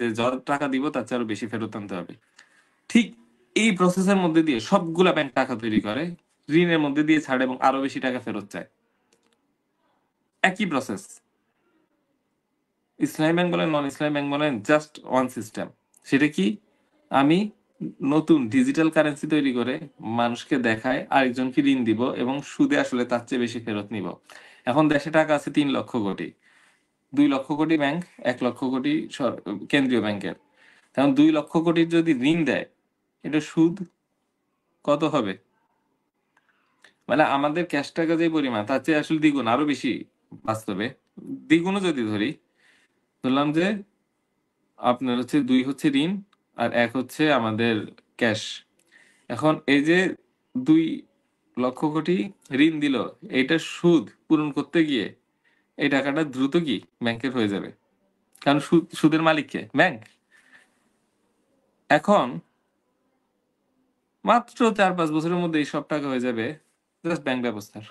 Speaker 3: যে যত টাকা দিব তার চেয়ে আরো বেশি ফেরত আনতে হবে। ঠিক এই প্রসেসের মধ্যে দিয়ে সবগুলা ব্যাংক টাকা তৈরি করে, ঋণের মধ্যে দিয়ে ছাড়ে এবং আরো বেশি টাকা ফেরত চায়। একই প্রসেস। ইসলামী ব্যাংক বলেন, নন ইসলামী ব্যাংক বলেন, জাস্ট ওয়ান সিস্টেম। সেটা কি? আমি নতুন ডিজিটাল কারেন্সি তৈরি করে মানুষকে দেখায় আরেকজনকে ঋণ দিব এবং সুদে আসলে তার চেয়ে বেশি ফেরত নিব। এখন দেশে টাকা আছে 3 লক্ষ কোটি। 2 লক্ষ কোটি ব্যাংক, 1 লক্ষ কোটি কেন্দ্রীয় ব্যাংকের। এখন 2 লক্ষ কোটির যদি ঋণ দেয়, এটা সুদ কত হবে? মানে আমাদের ক্যাশ টাকা যে পরিমাণ তার চেয়ে আসলে দ্বিগুণ, আরো বেশি বাস্তবে। দ্বিগুণও যদি ধরি, ধরলাম যে আপনার হচ্ছে 2 হচ্ছে ঋণ আর 1 হচ্ছে আমাদের ক্যাশ। এখন এই যে 2 লক্ষ কোটি ঋণ দিল, এইটার সুদ পূরণ করতে গিয়ে এই টাকাটা দ্রুত কি ব্যাংকের হয়ে যাবে, কারণ সুদের মালিক কে? ব্যাংক। এখন মাত্র 4-5 বছরের মধ্যে এই সব টাকা হয়ে যাবে জাস্ট ব্যাংক ব্যবস্থার।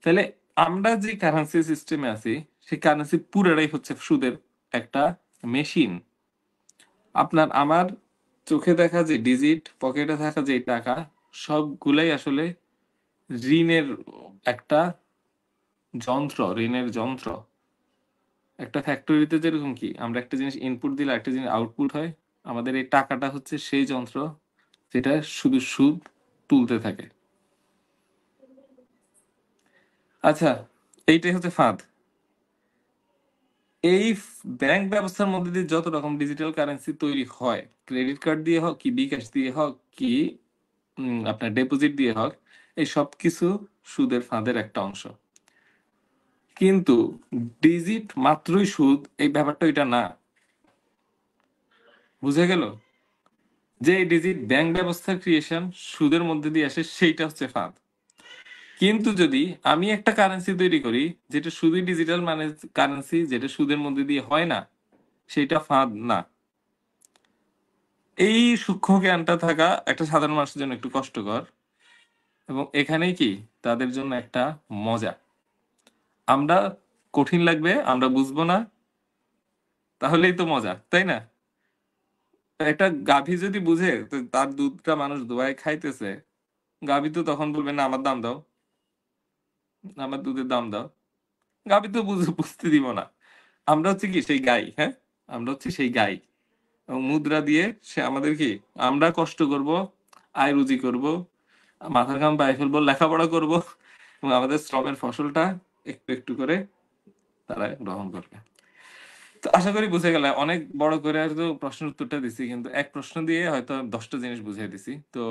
Speaker 3: তাহলে আমরা যে কারেন্সি সিস্টেমে আছি, সেই কারেন্সি পুরোটাই হচ্ছে সুদের একটা মেশিন। আপনার আমার চোখে দেখা যে ডিজিট, পকেটে থাকা যে টাকা, সবগুলাই আসলে ঋণের একটা যন্ত্র, ঋণের যন্ত্র। একটা ফ্যাক্টরিতে যেরকম কি আমরা একটা জিনিস ইনপুট দিলে একটা জিনিস আউটপুট হয়, আমাদের এই টাকাটা হচ্ছে সেই যন্ত্র যেটা শুধু সুদ তুলতে থাকে। আচ্ছা, এইটাই হচ্ছে ফাঁদ। এই ব্যাংক ব্যবস্থার মধ্যে দিয়ে যত রকম ডিজিটাল কারেন্সি তৈরি হয়, ক্রেডিট কার্ড দিয়ে হোক কি বিকাশ দিয়ে হোক কি আপনার ডিপোজিট দিয়ে হোক, এই সব কিছু সুদের ফাঁদের একটা অংশ। কিন্তু ডিজিট মাত্রই সুদ, এই ব্যাপারটা এটা না। বুঝে গেল? যে ডিজিট ব্যাংক ব্যবস্থার ক্রিয়েশন সুদের মধ্যে দিয়ে আসে, সেইটা হচ্ছে ফাঁদ। কিন্তু যদি আমি একটা কারেন্সি তৈরি করি যেটা শুধুই ডিজিটাল মানে কারেন্সি, যেটা সুদের মধ্যে দিয়ে হয় না, সেটা ফাঁদ না। এই সূক্ষ্ম জ্ঞানটা থাকা একটা সাধারণ মানুষের জন্য একটু কষ্টকর, এবং এখানেই কি তাদের জন্য একটা মজা। আমরা কঠিন লাগবে, আমরা বুঝবো না, তাহলেই তো মজা, তাই না? একটা গাভী যদি বুঝে তো তার দুধটা মানুষ দোয়ায় খাইতেছে, গাভী তো তখন বলবে না আমার দাম দাও, আমার দুধের দাম দাও। গাভী তো বুঝতে দিব না। আমরা হচ্ছে কি সেই গাই, হ্যাঁ, আমরা হচ্ছে সেই গাই, এবং মুদ্রা দিয়ে সে আমাদের কি, আমরা কষ্ট করব, আয় রুজি করব, মাথার ঘাম পায়ে ফেলবো, লেখাপড়া করব, এবং আমাদের শ্রমের ফসলটা একটু একটু করে তারা গ্রহণ করবে। তো আশা করি বুঝে গেলে, অনেক বড় করে আর তো প্রশ্নের উত্তরটা দিছি, কিন্তু এক প্রশ্ন দিয়ে হয়তো 10টা জিনিস বুঝিয়ে দিছি। তো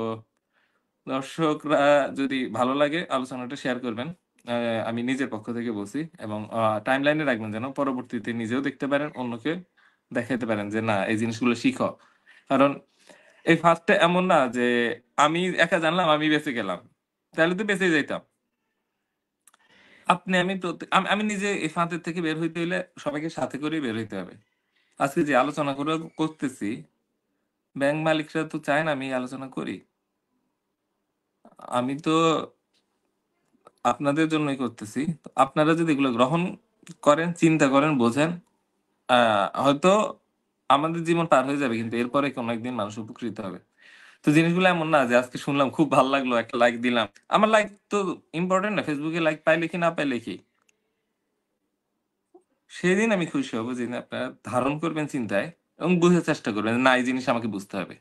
Speaker 3: দর্শকরা যদি ভালো লাগে আলোচনাটা শেয়ার করবেন, আমি নিজের পক্ষ থেকে বলছি, এবং টাইম লাইনে রাখবেন যেন পরবর্তীতে নিজেও দেখতে পারেন, অন্যকে দেখাতে পারেন যে না এই জিনিসগুলো শিখো। কারণ এই ফার্স্টটা এমন না যে আমি একা জানলাম আমি বেঁচে গেলাম, তাহলে তো বেঁচে যাইতাম। আপনি আমি আমি নিজে এই ফাঁদের থেকে বের হইতে হইলে সবাইকে সাথে করে বের হইতে হবে। আজকে যে আলোচনা করে করতেছি, ব্যাংক মালিকরা তো চায় না আমি এই আলোচনা করি। আমি তো আপনাদের জন্যই করতেছি। তো আপনারা যদি এগুলো গ্রহণ করেন, চিন্তা করেন, বোঝেন, হয়তো আমাদের জীবন পার হয়ে যাবে, কিন্তু এরপরে কোনো একদিন মানুষ উপকৃত হবে। তো জিনিসগুলো এমন না যে আজকে শুনলাম খুব ভালো লাগলো একটা লাইক দিলাম। আমার লাইক তো ইম্পর্টেন্ট না, ফেসবুকে লাইক পাইলে কি না পাইলে কি, সেদিন আমি খুশি হব যেদিন আপনারা ধারণ করবেন চিন্তায় এবং বুঝার চেষ্টা করবেন না এই জিনিস আমাকে বুঝতে হবে।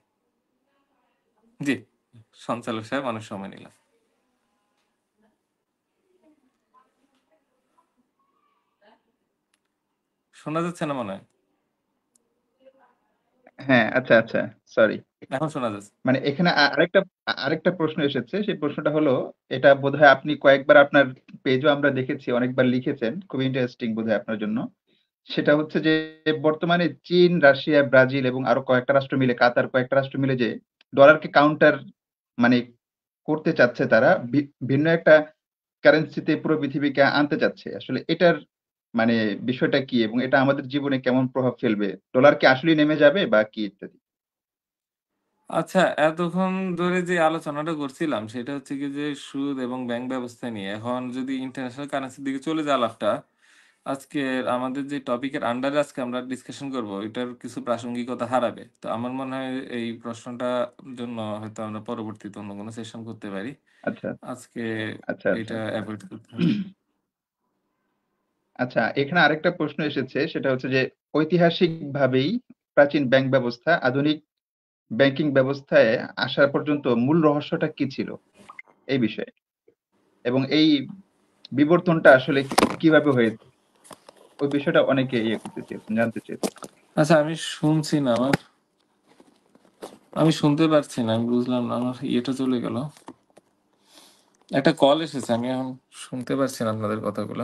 Speaker 3: জি, সঞ্চালক সাহেব অনেক সময় নিলাম। শোনা যাচ্ছে না মনে হয়?
Speaker 2: হ্যাঁ, আচ্ছা, আচ্ছা। সরি।
Speaker 3: এখন শোনা যাচ্ছে।
Speaker 2: মানে এখানে আরেকটা প্রশ্ন এসেছে। সেই প্রশ্নটা হলো, এটা বোধহয় আপনি কয়েকবার আপনার পেজও আমরা দেখেছি, অনেকবার লিখেছেন। খুব ইন্টারেস্টিং বোধহয় আপনার জন্য। সেটা হচ্ছে যে বর্তমানে চীন, রাশিয়া, ব্রাজিল এবং আরো কয়েকটা রাষ্ট্র মিলে, কাতার, কয়েকটা রাষ্ট্র মিলে যে ডলারকে কাউন্টার মানে করতে চাচ্ছে তারা, ভিন্ন একটা কারেন্সিতে পুরো পৃথিবীকে আনতে চাচ্ছে। আসলে এটার মানে বিষয়টা কি এবং এটা আমাদের জীবনে কেমন প্রভাব ফেলবে? ডলার কি আসলেই নেমে যাবে বা কি ইত্যাদি?
Speaker 3: আচ্ছা, এতক্ষণ ধরে যে আলোচনাটা করছিলাম সেটা হচ্ছে কি যে সুদ এবং ব্যাংক ব্যবস্থা নিয়ে। এখন যদি ইন্টারন্যাশনাল কারেন্সির দিকে চলে যায় আলাপটা, আজকে আমাদের যে টপিকের আন্ডারে আজকে আমরা ডিসকাশন করব এটার কিছু প্রাসঙ্গিকতা হারাবে। তো আমার মনে হয় এই প্রশ্নটা জন্য হয়তো আমরা পরবর্তীতে অন্য কোনো সেশন করতে পারি।
Speaker 2: আচ্ছা,
Speaker 3: আজকে
Speaker 2: আচ্ছা, আচ্ছা।
Speaker 3: এটা অ্যাভয়েড করতে হবে।
Speaker 2: আচ্ছা, এখানে আরেকটা প্রশ্ন এসেছে, সেটা হচ্ছে যে ঐতিহাসিকভাবেই প্রাচীন ব্যাংক ব্যবস্থা আধুনিক ব্যাংকিং ব্যবস্থায় আসা পর্যন্ত মূল রহস্যটা কি ছিল এই বিষয়ে? এবং এই বিবর্তনটা আসলে কিভাবে হয়েছে? ওই বিষয়টা অনেকে ইয়ে করতে চেয়েছেন, জানতে চেয়েছেন।
Speaker 3: আচ্ছা, আমি শুনছি না আমার আমি শুনতে পারছি না, আমি বুঝলাম না, আমার ইয়েটা চলে গেল। একটা কল এসেছে, আমি এখন শুনতে পারছি না আপনাদের কথাগুলো।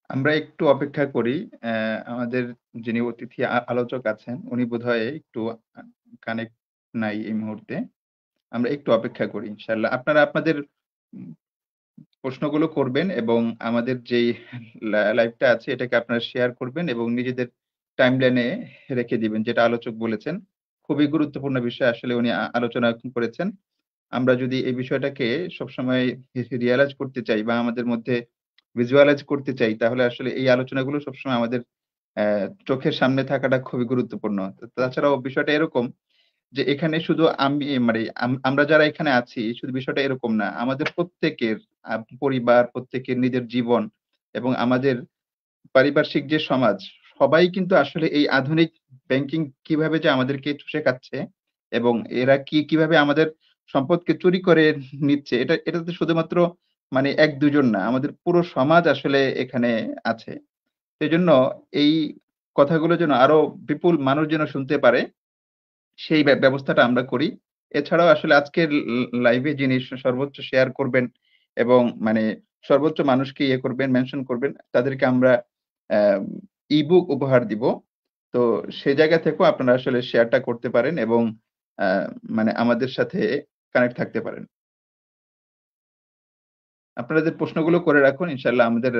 Speaker 2: আমরা একটু অপেক্ষা করি। আমাদের যিনি অতিথি আলোচক আছেন, উনি বোধহয় একটু কানেক্ট নাই এই মুহূর্তে। আমরা একটু অপেক্ষা করি ইনশাআল্লাহ। আপনারা আপনাদের উম প্রশ্নগুলো করবেন এবং আমাদের যেই লাইভটা আছে এটাকে আপনারা শেয়ার করবেন এবং নিজেদের টাইমলাইনে রেখে দিবেন। যেটা আলোচক বলেছেন। খুবই গুরুত্বপূর্ণ বিষয় আসলে উনি আলোচনা করেছেন। আমরা যদি এই বিষয়টাকে সবসময় রিয়ালাইজ করতে চাই বা আমাদের মধ্যে ভিজুয়ালাইজ করতে চাই, তাহলে আসলে এই আলোচনাগুলো সবসময় আমাদের চোখের সামনে থাকাটা খুবই গুরুত্বপূর্ণ। তাছাড়াও বিষয়টা এরকম যে এখানে শুধু আমি মানে আমরা যারা এখানে আছি শুধু বিষয়টা এরকম না। আমাদের প্রত্যেকের পরিবার, প্রত্যেকের নিজের জীবন এবং আমাদের পারিপার্শ্বিক যে সমাজ, সবাই কিন্তু আসলে এই আধুনিক ব্যাংকিং কিভাবে যে আমাদেরকে চুষে খাচ্ছে এবং এরা কিভাবে আমাদের সম্পদকে চুরি করে নিচ্ছে, এটা তো শুধুমাত্র মানে ১-২ জন না। আমাদের পুরো সমাজ আসলে এখানে আছে। সেজন্য এই কথাগুলো যেন আরো বিপুল মানুষ যেন শুনতে পারে, সেই ব্যবস্থাটা আমরা করি। এছাড়াও আসলে আজকের লাইভে যিনি সর্বোচ্চ শেয়ার করবেন এবং মানে সর্বোচ্চ মানুষকে ইয়ে করবেন, মেনশন করবেন, তাদেরকে আমরা অ্যা ই-বুক উপহার দিব। তো সে জায়গা থেকেও আপনারা আসলে শেয়ারটা করতে পারেন এবং অ্যা মানে আমাদের সাথে কানেক্ট থাকতে পারেন। আপনাদের প্রশ্নগুলো করে রাখুন। ইনশাআল্লাহ আমাদের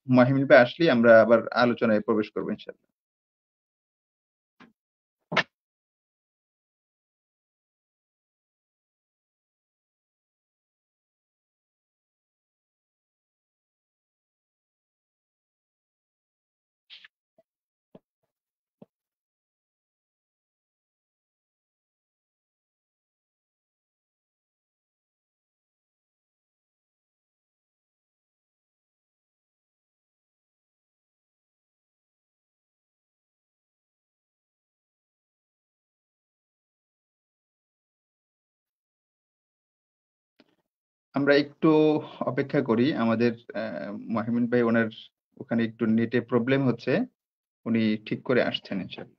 Speaker 2: মাহিমিন ভাই আসলেই আমরা আবার আলোচনায় প্রবেশ করব ইনশাআল্লাহ। আমরা একটু অপেক্ষা করি। আমাদের মাহিমিন ভাই উনার ওখানে একটু নেটে প্রবলেম হচ্ছে। উনি ঠিক করে আসছেন ইনশাআল্লাহ।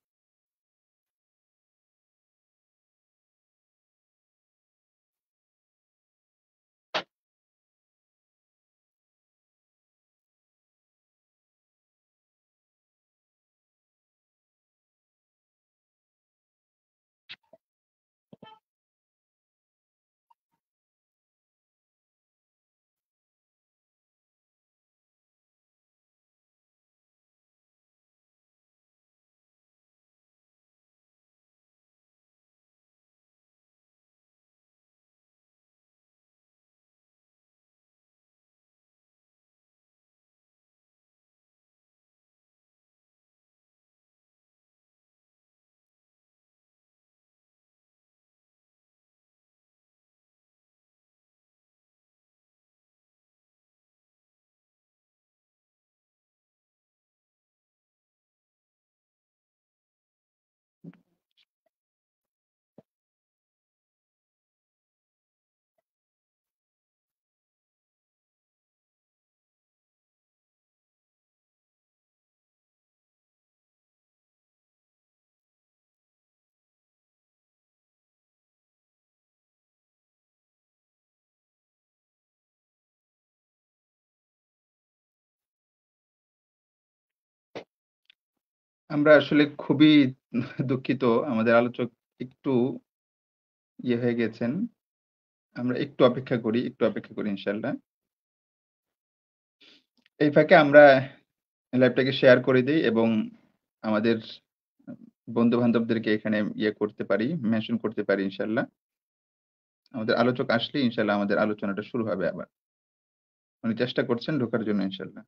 Speaker 2: আমরা আসলে খুবই দুঃখিত। আমাদের আলোচক একটু ইয়ে হয়ে গেছেন। আমরা একটু অপেক্ষা করি ইনশাআল্লাহ। এই ফাঁকে আমরা লাইভটাকে শেয়ার করে দেই এবং আমাদের বন্ধু-বান্ধবদেরকে এখানে ইয়ে করতে পারি, মেনশন করতে পারি ইনশাআল্লাহ। আমাদের আলোচক আসলেই ইনশাআল্লাহ আমাদের আলোচনাটা শুরু হবে আবার। উনি চেষ্টা করছেন ঢোকার জন্য ইনশাআল্লাহ।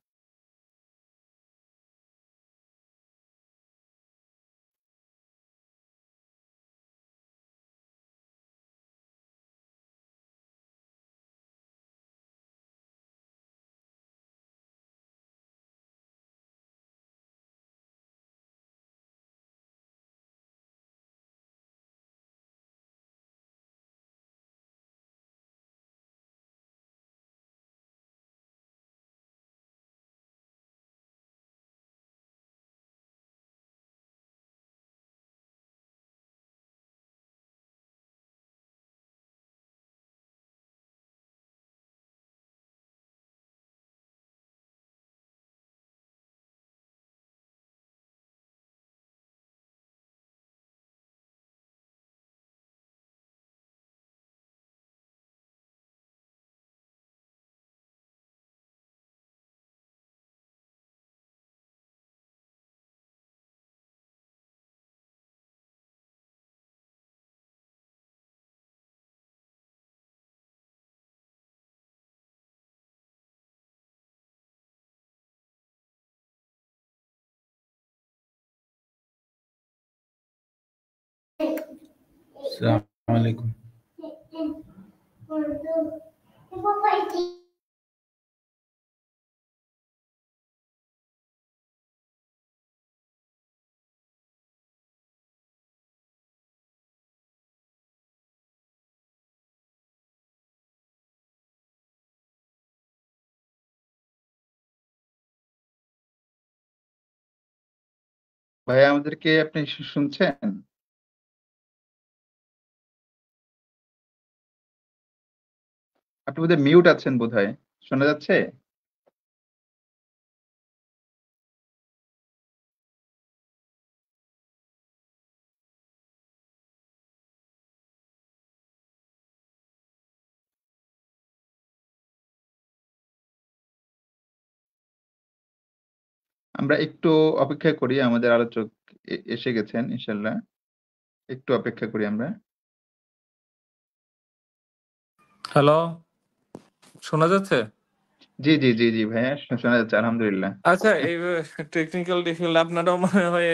Speaker 1: আসসালামু আলাইকুম।
Speaker 2: ভাইয়া আমাদেরকে আপনি শুনছেন? আপনি বোধহয় মিউট আছেন বোধহয়। শোনা যাচ্ছে? আমরা একটু অপেক্ষা করি। আমাদের আলোচক এসে গেছেন ইনশাআল্লাহ। একটু অপেক্ষা করি আমরা।
Speaker 3: হ্যালো, শোনা যাচ্ছে?
Speaker 2: জি ভাইয়া শোনা যাচ্ছে আলহামদুলিল্লাহ।
Speaker 3: আচ্ছা, এই টেকনিক্যাল ডিফিকাল্ট আপনারাও মনে হয়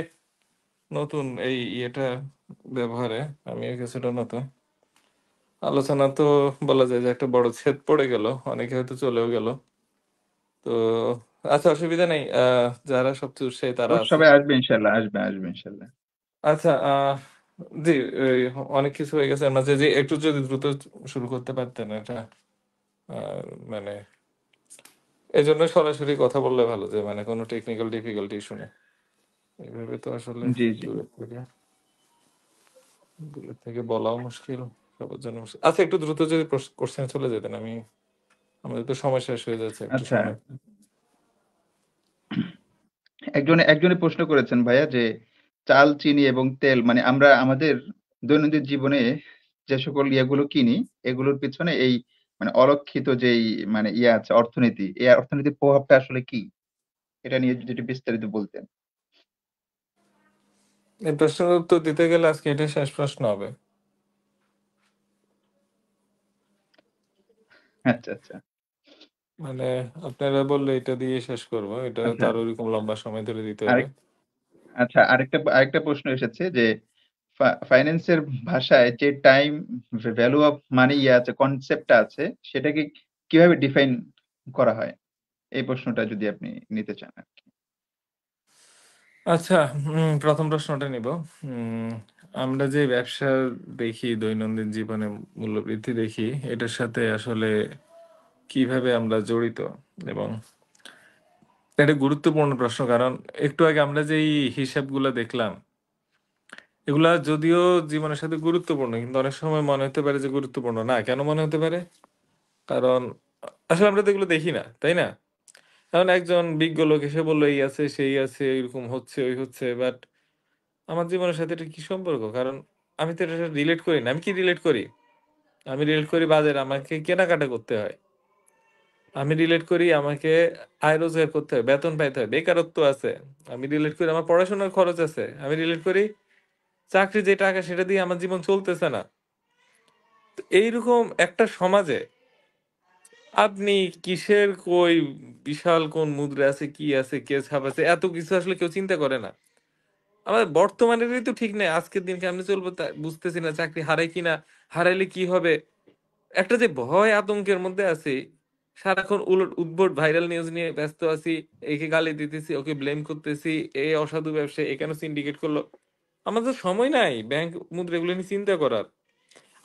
Speaker 3: নতুন এই ইয়েটা ব্যবহারে। আমিও কিছুটা নতুন। আলোচনা তো বলা যায় যে একটা বড় ছেদ পড়ে গেল, অনেকে হয়তো চলেও গেল। তো আচ্ছা, অসুবিধা নেই। যারা সবচেয়ে উৎসাহী তারা আছে।
Speaker 2: সবাই আসবে ইনশাআল্লাহ, আসবে ইনশাআল্লাহ।
Speaker 3: আচ্ছা, জি, এই অনেক কিছু হয়ে গেছে এর মাঝে, যে একটু যদি দ্রুত শুরু করতে পারতেন এটা, মানে এই জন্য সরাসরি কথা বললে ভালো, যে মানে কোনো টেকনিক্যাল ডিফিকাল্টি শুনে এইভাবে তো আসলে
Speaker 2: জি।
Speaker 3: দূরের থেকে বলাও মুশকিল, সবার জন্য মুশকিল। আচ্ছা, একটু দ্রুত যদি কোশ্চেন চলে যেতেন, আমাদের তো সময় শেষ হয়ে যাচ্ছে, একটু
Speaker 2: আচ্ছা,
Speaker 3: সময়।
Speaker 2: একজনে প্রশ্ন করেছেন ভাইয়া যে চাল, চিনি এবং তেল মানে আমরা আমাদের দৈনন্দিন জীবনে যে সকল ইয়েগুলো কিনি এগুলোর পিছনে এই মানে অলক্ষিত যেই মানে ইয়ে আছে অর্থনীতি, এই অর্থনীতির প্রভাবটা আসলে কি? এটা নিয়ে যদি একটু বিস্তারিত বলতেন।
Speaker 3: এই প্রশ্নের উত্তর দিতে গেলে আজকে এটা শেষ প্রশ্ন হবে।
Speaker 2: আচ্ছা।
Speaker 3: মানে আপনারা বললে এটা দিয়ে শেষ করবো, এটা
Speaker 2: আচ্ছা,
Speaker 3: তার ওরকম লম্বা সময় ধরে দিতে হবে।
Speaker 2: আরেক আরেকটা প্রশ্ন এসেছে যে ফাইন্যান্সের ভাষায় যে টাইম ভ্যালু অফ মানি ইয়ে আছে কনসেপ্টটা আছে সেটাকে কিভাবে ডিফাইন করা হয়? এই প্রশ্নটা যদি আপনি নিতে চান আরকি।
Speaker 3: আচ্ছা, প্রথম প্রশ্নটা নিব। উম, আমরা যে ব্যবসা দেখি, দৈনন্দিন জীবনে মূল্যবৃদ্ধি দেখি, এটার সাথে আসলে কিভাবে আমরা জড়িত, এবং এটা গুরুত্বপূর্ণ প্রশ্ন। কারণ একটু আগে আমরা যে হিসাবগুলো দেখলাম, এগুলা যদিও জীবনের সাথে গুরুত্বপূর্ণ, কিন্তু অনেক সময় মনে হতে পারে যে গুরুত্বপূর্ণ না। কেন মনে হতে পারে? কারণ আসলে আমরা তো এগুলো দেখি না, তাই না? কারণ একজন বিজ্ঞ লোক এসে বললো এই আছে সেই আছে, এরকম হচ্ছে ওই হচ্ছে, বাট আমার জীবনের সাথে এটা কি সম্পর্ক? কারণ আমি তো এটা রিলেট করি না। আমি কি রিলেট করি? আমি রিলেট করি বাজারে আমাকে কেনাকাটা করতে হয়। আমি রিলেট করি আমাকে আয় রোজগার করতে হয়, বেতন পাইতে হয়, বেকারত্ব আছে। আমি রিলেট করি আমার পড়াশোনার খরচ আছে। আমি রিলেট করি চাকরি যে টাকা সেটা দিয়ে আমার জীবন চলতেছে না। তো এইরকম একটা সমাজে আপনি কিসের কই বিশাল কোন মুদ্রা আছে, কি আছে, কে ছাপাচ্ছে, এত কিছু আসলে কেউ চিন্তা করে না। আমাদের বর্তমানেরই তো ঠিক নেই, আজকের দিন কেমনে চলবো তা বুঝতেছি না। চাকরি হারাই কিনা, হারাইলে কি হবে, একটা যে ভয় আতঙ্কের মধ্যে আছি। সারাক্ষণ উলট উদ্ভট ভাইরাল নিউজ নিয়ে ব্যস্ত আছি। একে গালি দিতেছি, ওকে ব্লেম করতেছি, এ অসাধু ব্যবসা, এ কেন সিন্ডিকেট করলো। আমাদের সময় নাই ব্যাংক মুদ্রা এগুলো নিয়ে চিন্তা করার।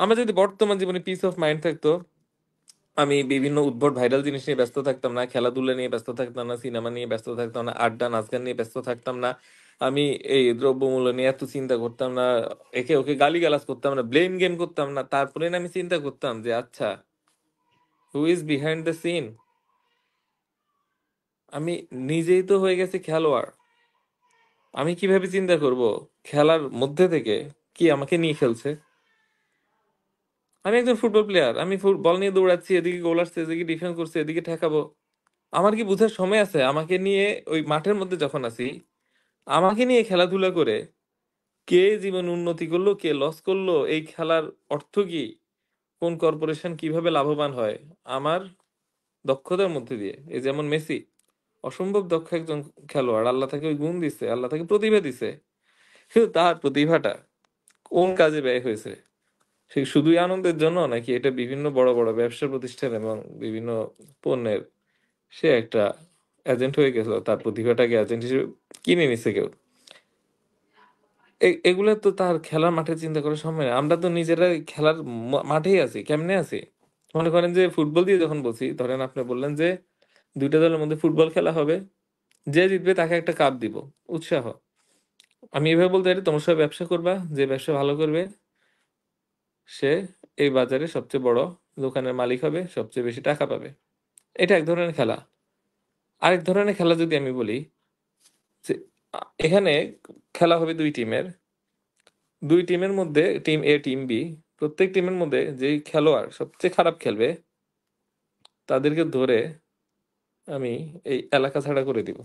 Speaker 3: আমার যদি বর্তমান জীবনে পিস অফ মাইন্ড থাকতো, আমি বিভিন্ন উদ্ভট ভাইরাল জিনিস নিয়ে ব্যস্ত থাকতাম না, খেলাধুলা নিয়ে ব্যস্ত থাকতাম না, সিনেমা নিয়ে ব্যস্ত থাকতাম না, আড্ডা নাচ গান নিয়ে ব্যস্ত থাকতাম না, আমি এই দ্রব্যমূল্য নিয়ে এত চিন্তা করতাম না, একে ওকে গালিগালাজ করতাম না, ব্লেম গেম করতাম না, তারপরে না আমি চিন্তা করতাম যে আচ্ছা, who is behind the scene. আমি নিজেই তো হয়ে গেছি খেলোয়াড়। আমি কিভাবে চিন্তা করব খেলার মধ্যে থেকে কি আমাকে নিয়ে খেলছে? আমি একজন ফুটবল প্লেয়ার, আমি বল নিয়ে দৌড়াচ্ছি, এদিকে গোল আসছে, এদিকে ডিফেন্স করছে, এদিকে ঠেকাবো। আমার কি বুঝার সময় আছে আমাকে নিয়ে ওই মাঠের মধ্যে যখন আছি, আমাকে নিয়ে খেলাধুলা করে কে জীবন উন্নতি করলো, কে লস করলো, এই খেলার অর্থ কি, কোন কর্পোরেশন কিভাবে লাভবান হয় আমার দক্ষতার মধ্যে দিয়ে। এই যেমন মেসি, অসম্ভব দক্ষ একজন খেলোয়াড়, আল্লাহ তাকে ওই গুণ দিছে, আল্লাহ তাকে প্রতিভা দিছে, কিন্তু তার প্রতিভাটা কোন কাজে ব্যয় হয়েছে, সে শুধুই আনন্দের জন্য নাকি এটা বিভিন্ন বড় বড় ব্যবসা প্রতিষ্ঠান এবং বিভিন্ন পণ্যের সে একটা এজেন্ট হয়ে গেছিল, তার প্রতিভাটাকে এজেন্ট হিসেবে কিনে নিছে কেউ। এগুলো তো তার খেলার মাঠে চিন্তা করার সময় না। আমরা তো নিজেরা খেলার মাঠেই আছি, কেমনে আছি। মনে করেন যে ফুটবল দিয়ে যখন বলছি, ধরেন আপনি বললেন যে দুইটা দলের মধ্যে ফুটবল খেলা হবে, যে জিতবে তাকে একটা কাপ দিব, উৎসাহ। আমি এভাবে বলতে পারি তোমার সব ব্যবসা করবা, যে ব্যবসা ভালো করবে সে এই বাজারে সবচেয়ে বড় দোকানের মালিক হবে, সবচেয়ে বেশি টাকা পাবে। এটা এক ধরনের খেলা। আরেক ধরনের খেলা যদি আমি বলি যে এখানে খেলা হবে দুই টিমের মধ্যে, টিম এ টিম বি, প্রত্যেক টিমের মধ্যে যেই খেলোয়াড় সবচেয়ে খারাপ খেলবে তাদেরকে ধরে আমি এই এলাকা ছাড়া করে দিব,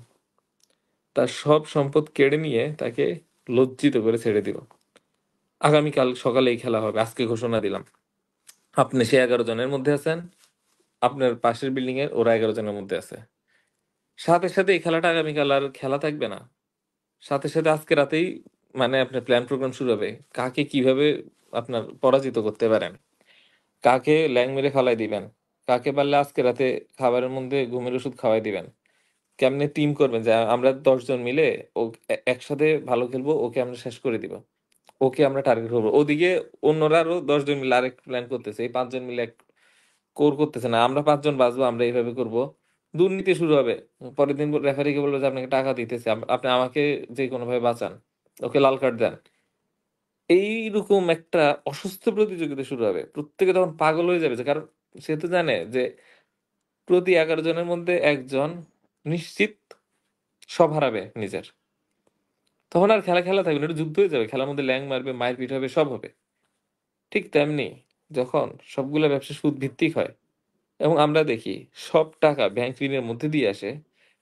Speaker 3: তার সব সম্পদ কেড়ে নিয়ে তাকে লজ্জিত করে ছেড়ে দিব। আগামীকাল সকালে এই খেলা হবে, আজকে ঘোষণা দিলাম। আপনি সে 11 জনের মধ্যে আছেন, আপনার পাশের বিল্ডিং এর ওরা 11 জনের মধ্যে আছে। সাথে সাথে এই খেলাটা আগামীকাল আর খেলা থাকবে না, সাথে সাথে আজকে রাতেই মানে আপনার প্ল্যান প্রোগ্রাম শুরু হবে, কাকে কিভাবে আপনার পরাজিত করতে পারেন, কাকে ল্যাং মেরে ফালাই দিবেন, কাকে পারলে আজকে রাতে খাবারের মধ্যে ঘুমের ওষুধ খাওয়াই দিবেন, কেমনে টিম করবেন যে আমরা 10 জন মিলে ও একসাথে ভালো খেলবো, ওকে আমরা শেষ করে দিব, ওকে আমরা টার্গেট করবো। ওদিকে অন্যরা আরো 10 জন মিলে আরেক প্ল্যান করতেছে, এই 5 জন মিলে এক কোর করতেছে না, আমরা 5 জন বাঁচবো, আমরা এইভাবে করব। দুর্নীতি শুরু হবে। পরের দিন রেফারিকে বলবো যে আপনাকে টাকা দিতেছে, আপনি আমাকে যে কোনো ভাবে বাঁচান, ওকে লাল কার্ড দেন। এইরকম একটা অসুস্থ প্রতিযোগিতা শুরু হবে, প্রত্যেকে তখন পাগল হয়ে যাবে, যে কারণ সে তো জানে যে প্রতি 11 জনের মধ্যে একজন নিশ্চিত সব হারাবে নিজের। তখন আর খেলা খেলা থাকবে না, এটা যুদ্ধ হয়ে যাবে, খেলার মধ্যে ল্যাং মারবে, মায়ের পিট হবে, সব হবে। ঠিক তেমনি যখন সবগুলো ব্যবসা সুদ ভিত্তিক হয় এবং আমরা দেখি সব টাকা ব্যাংক ঋণের মধ্যে দিয়ে আসে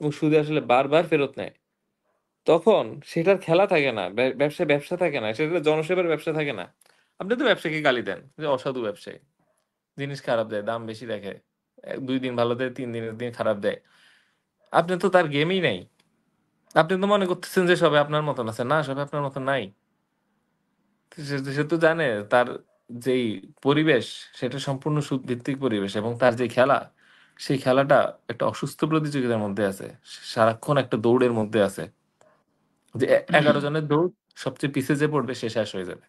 Speaker 3: এবং সুদে আসলে বারবার ফেরত নেয়, তখন সেটার খেলা থাকে না, ব্যবসা থাকে না, সেটা জনসেবার ব্যবসা থাকে না। আপনি তো ব্যবসাকে গালি দেন যে অসাধু ব্যবসায়ী, জিনিস খারাপ দেয়, দাম বেশি রাখে, 2 দিন ভালো দেয়, 3 দিনের দিন খারাপ দেয়। আপনি তো তার গেমই নাই। আপনি তো মনে করতেছেন যে সবাই আপনার মতন আছে, না, সবাই আপনার মতন নাই। সে তো জানে তার যেই পরিবেশ সেটা সম্পূর্ণ সুদ ভিত্তিক পরিবেশ, এবং তার যে খেলা, সেই খেলাটা একটা অসুস্থ প্রতিযোগিতার মধ্যে আছে, সারাক্ষণ একটা দৌড়ের মধ্যে আছে, যে 11 জনের দৌড়, সবচেয়ে পিছিয়ে যে পড়বে সে শেষ হয়ে যাবে।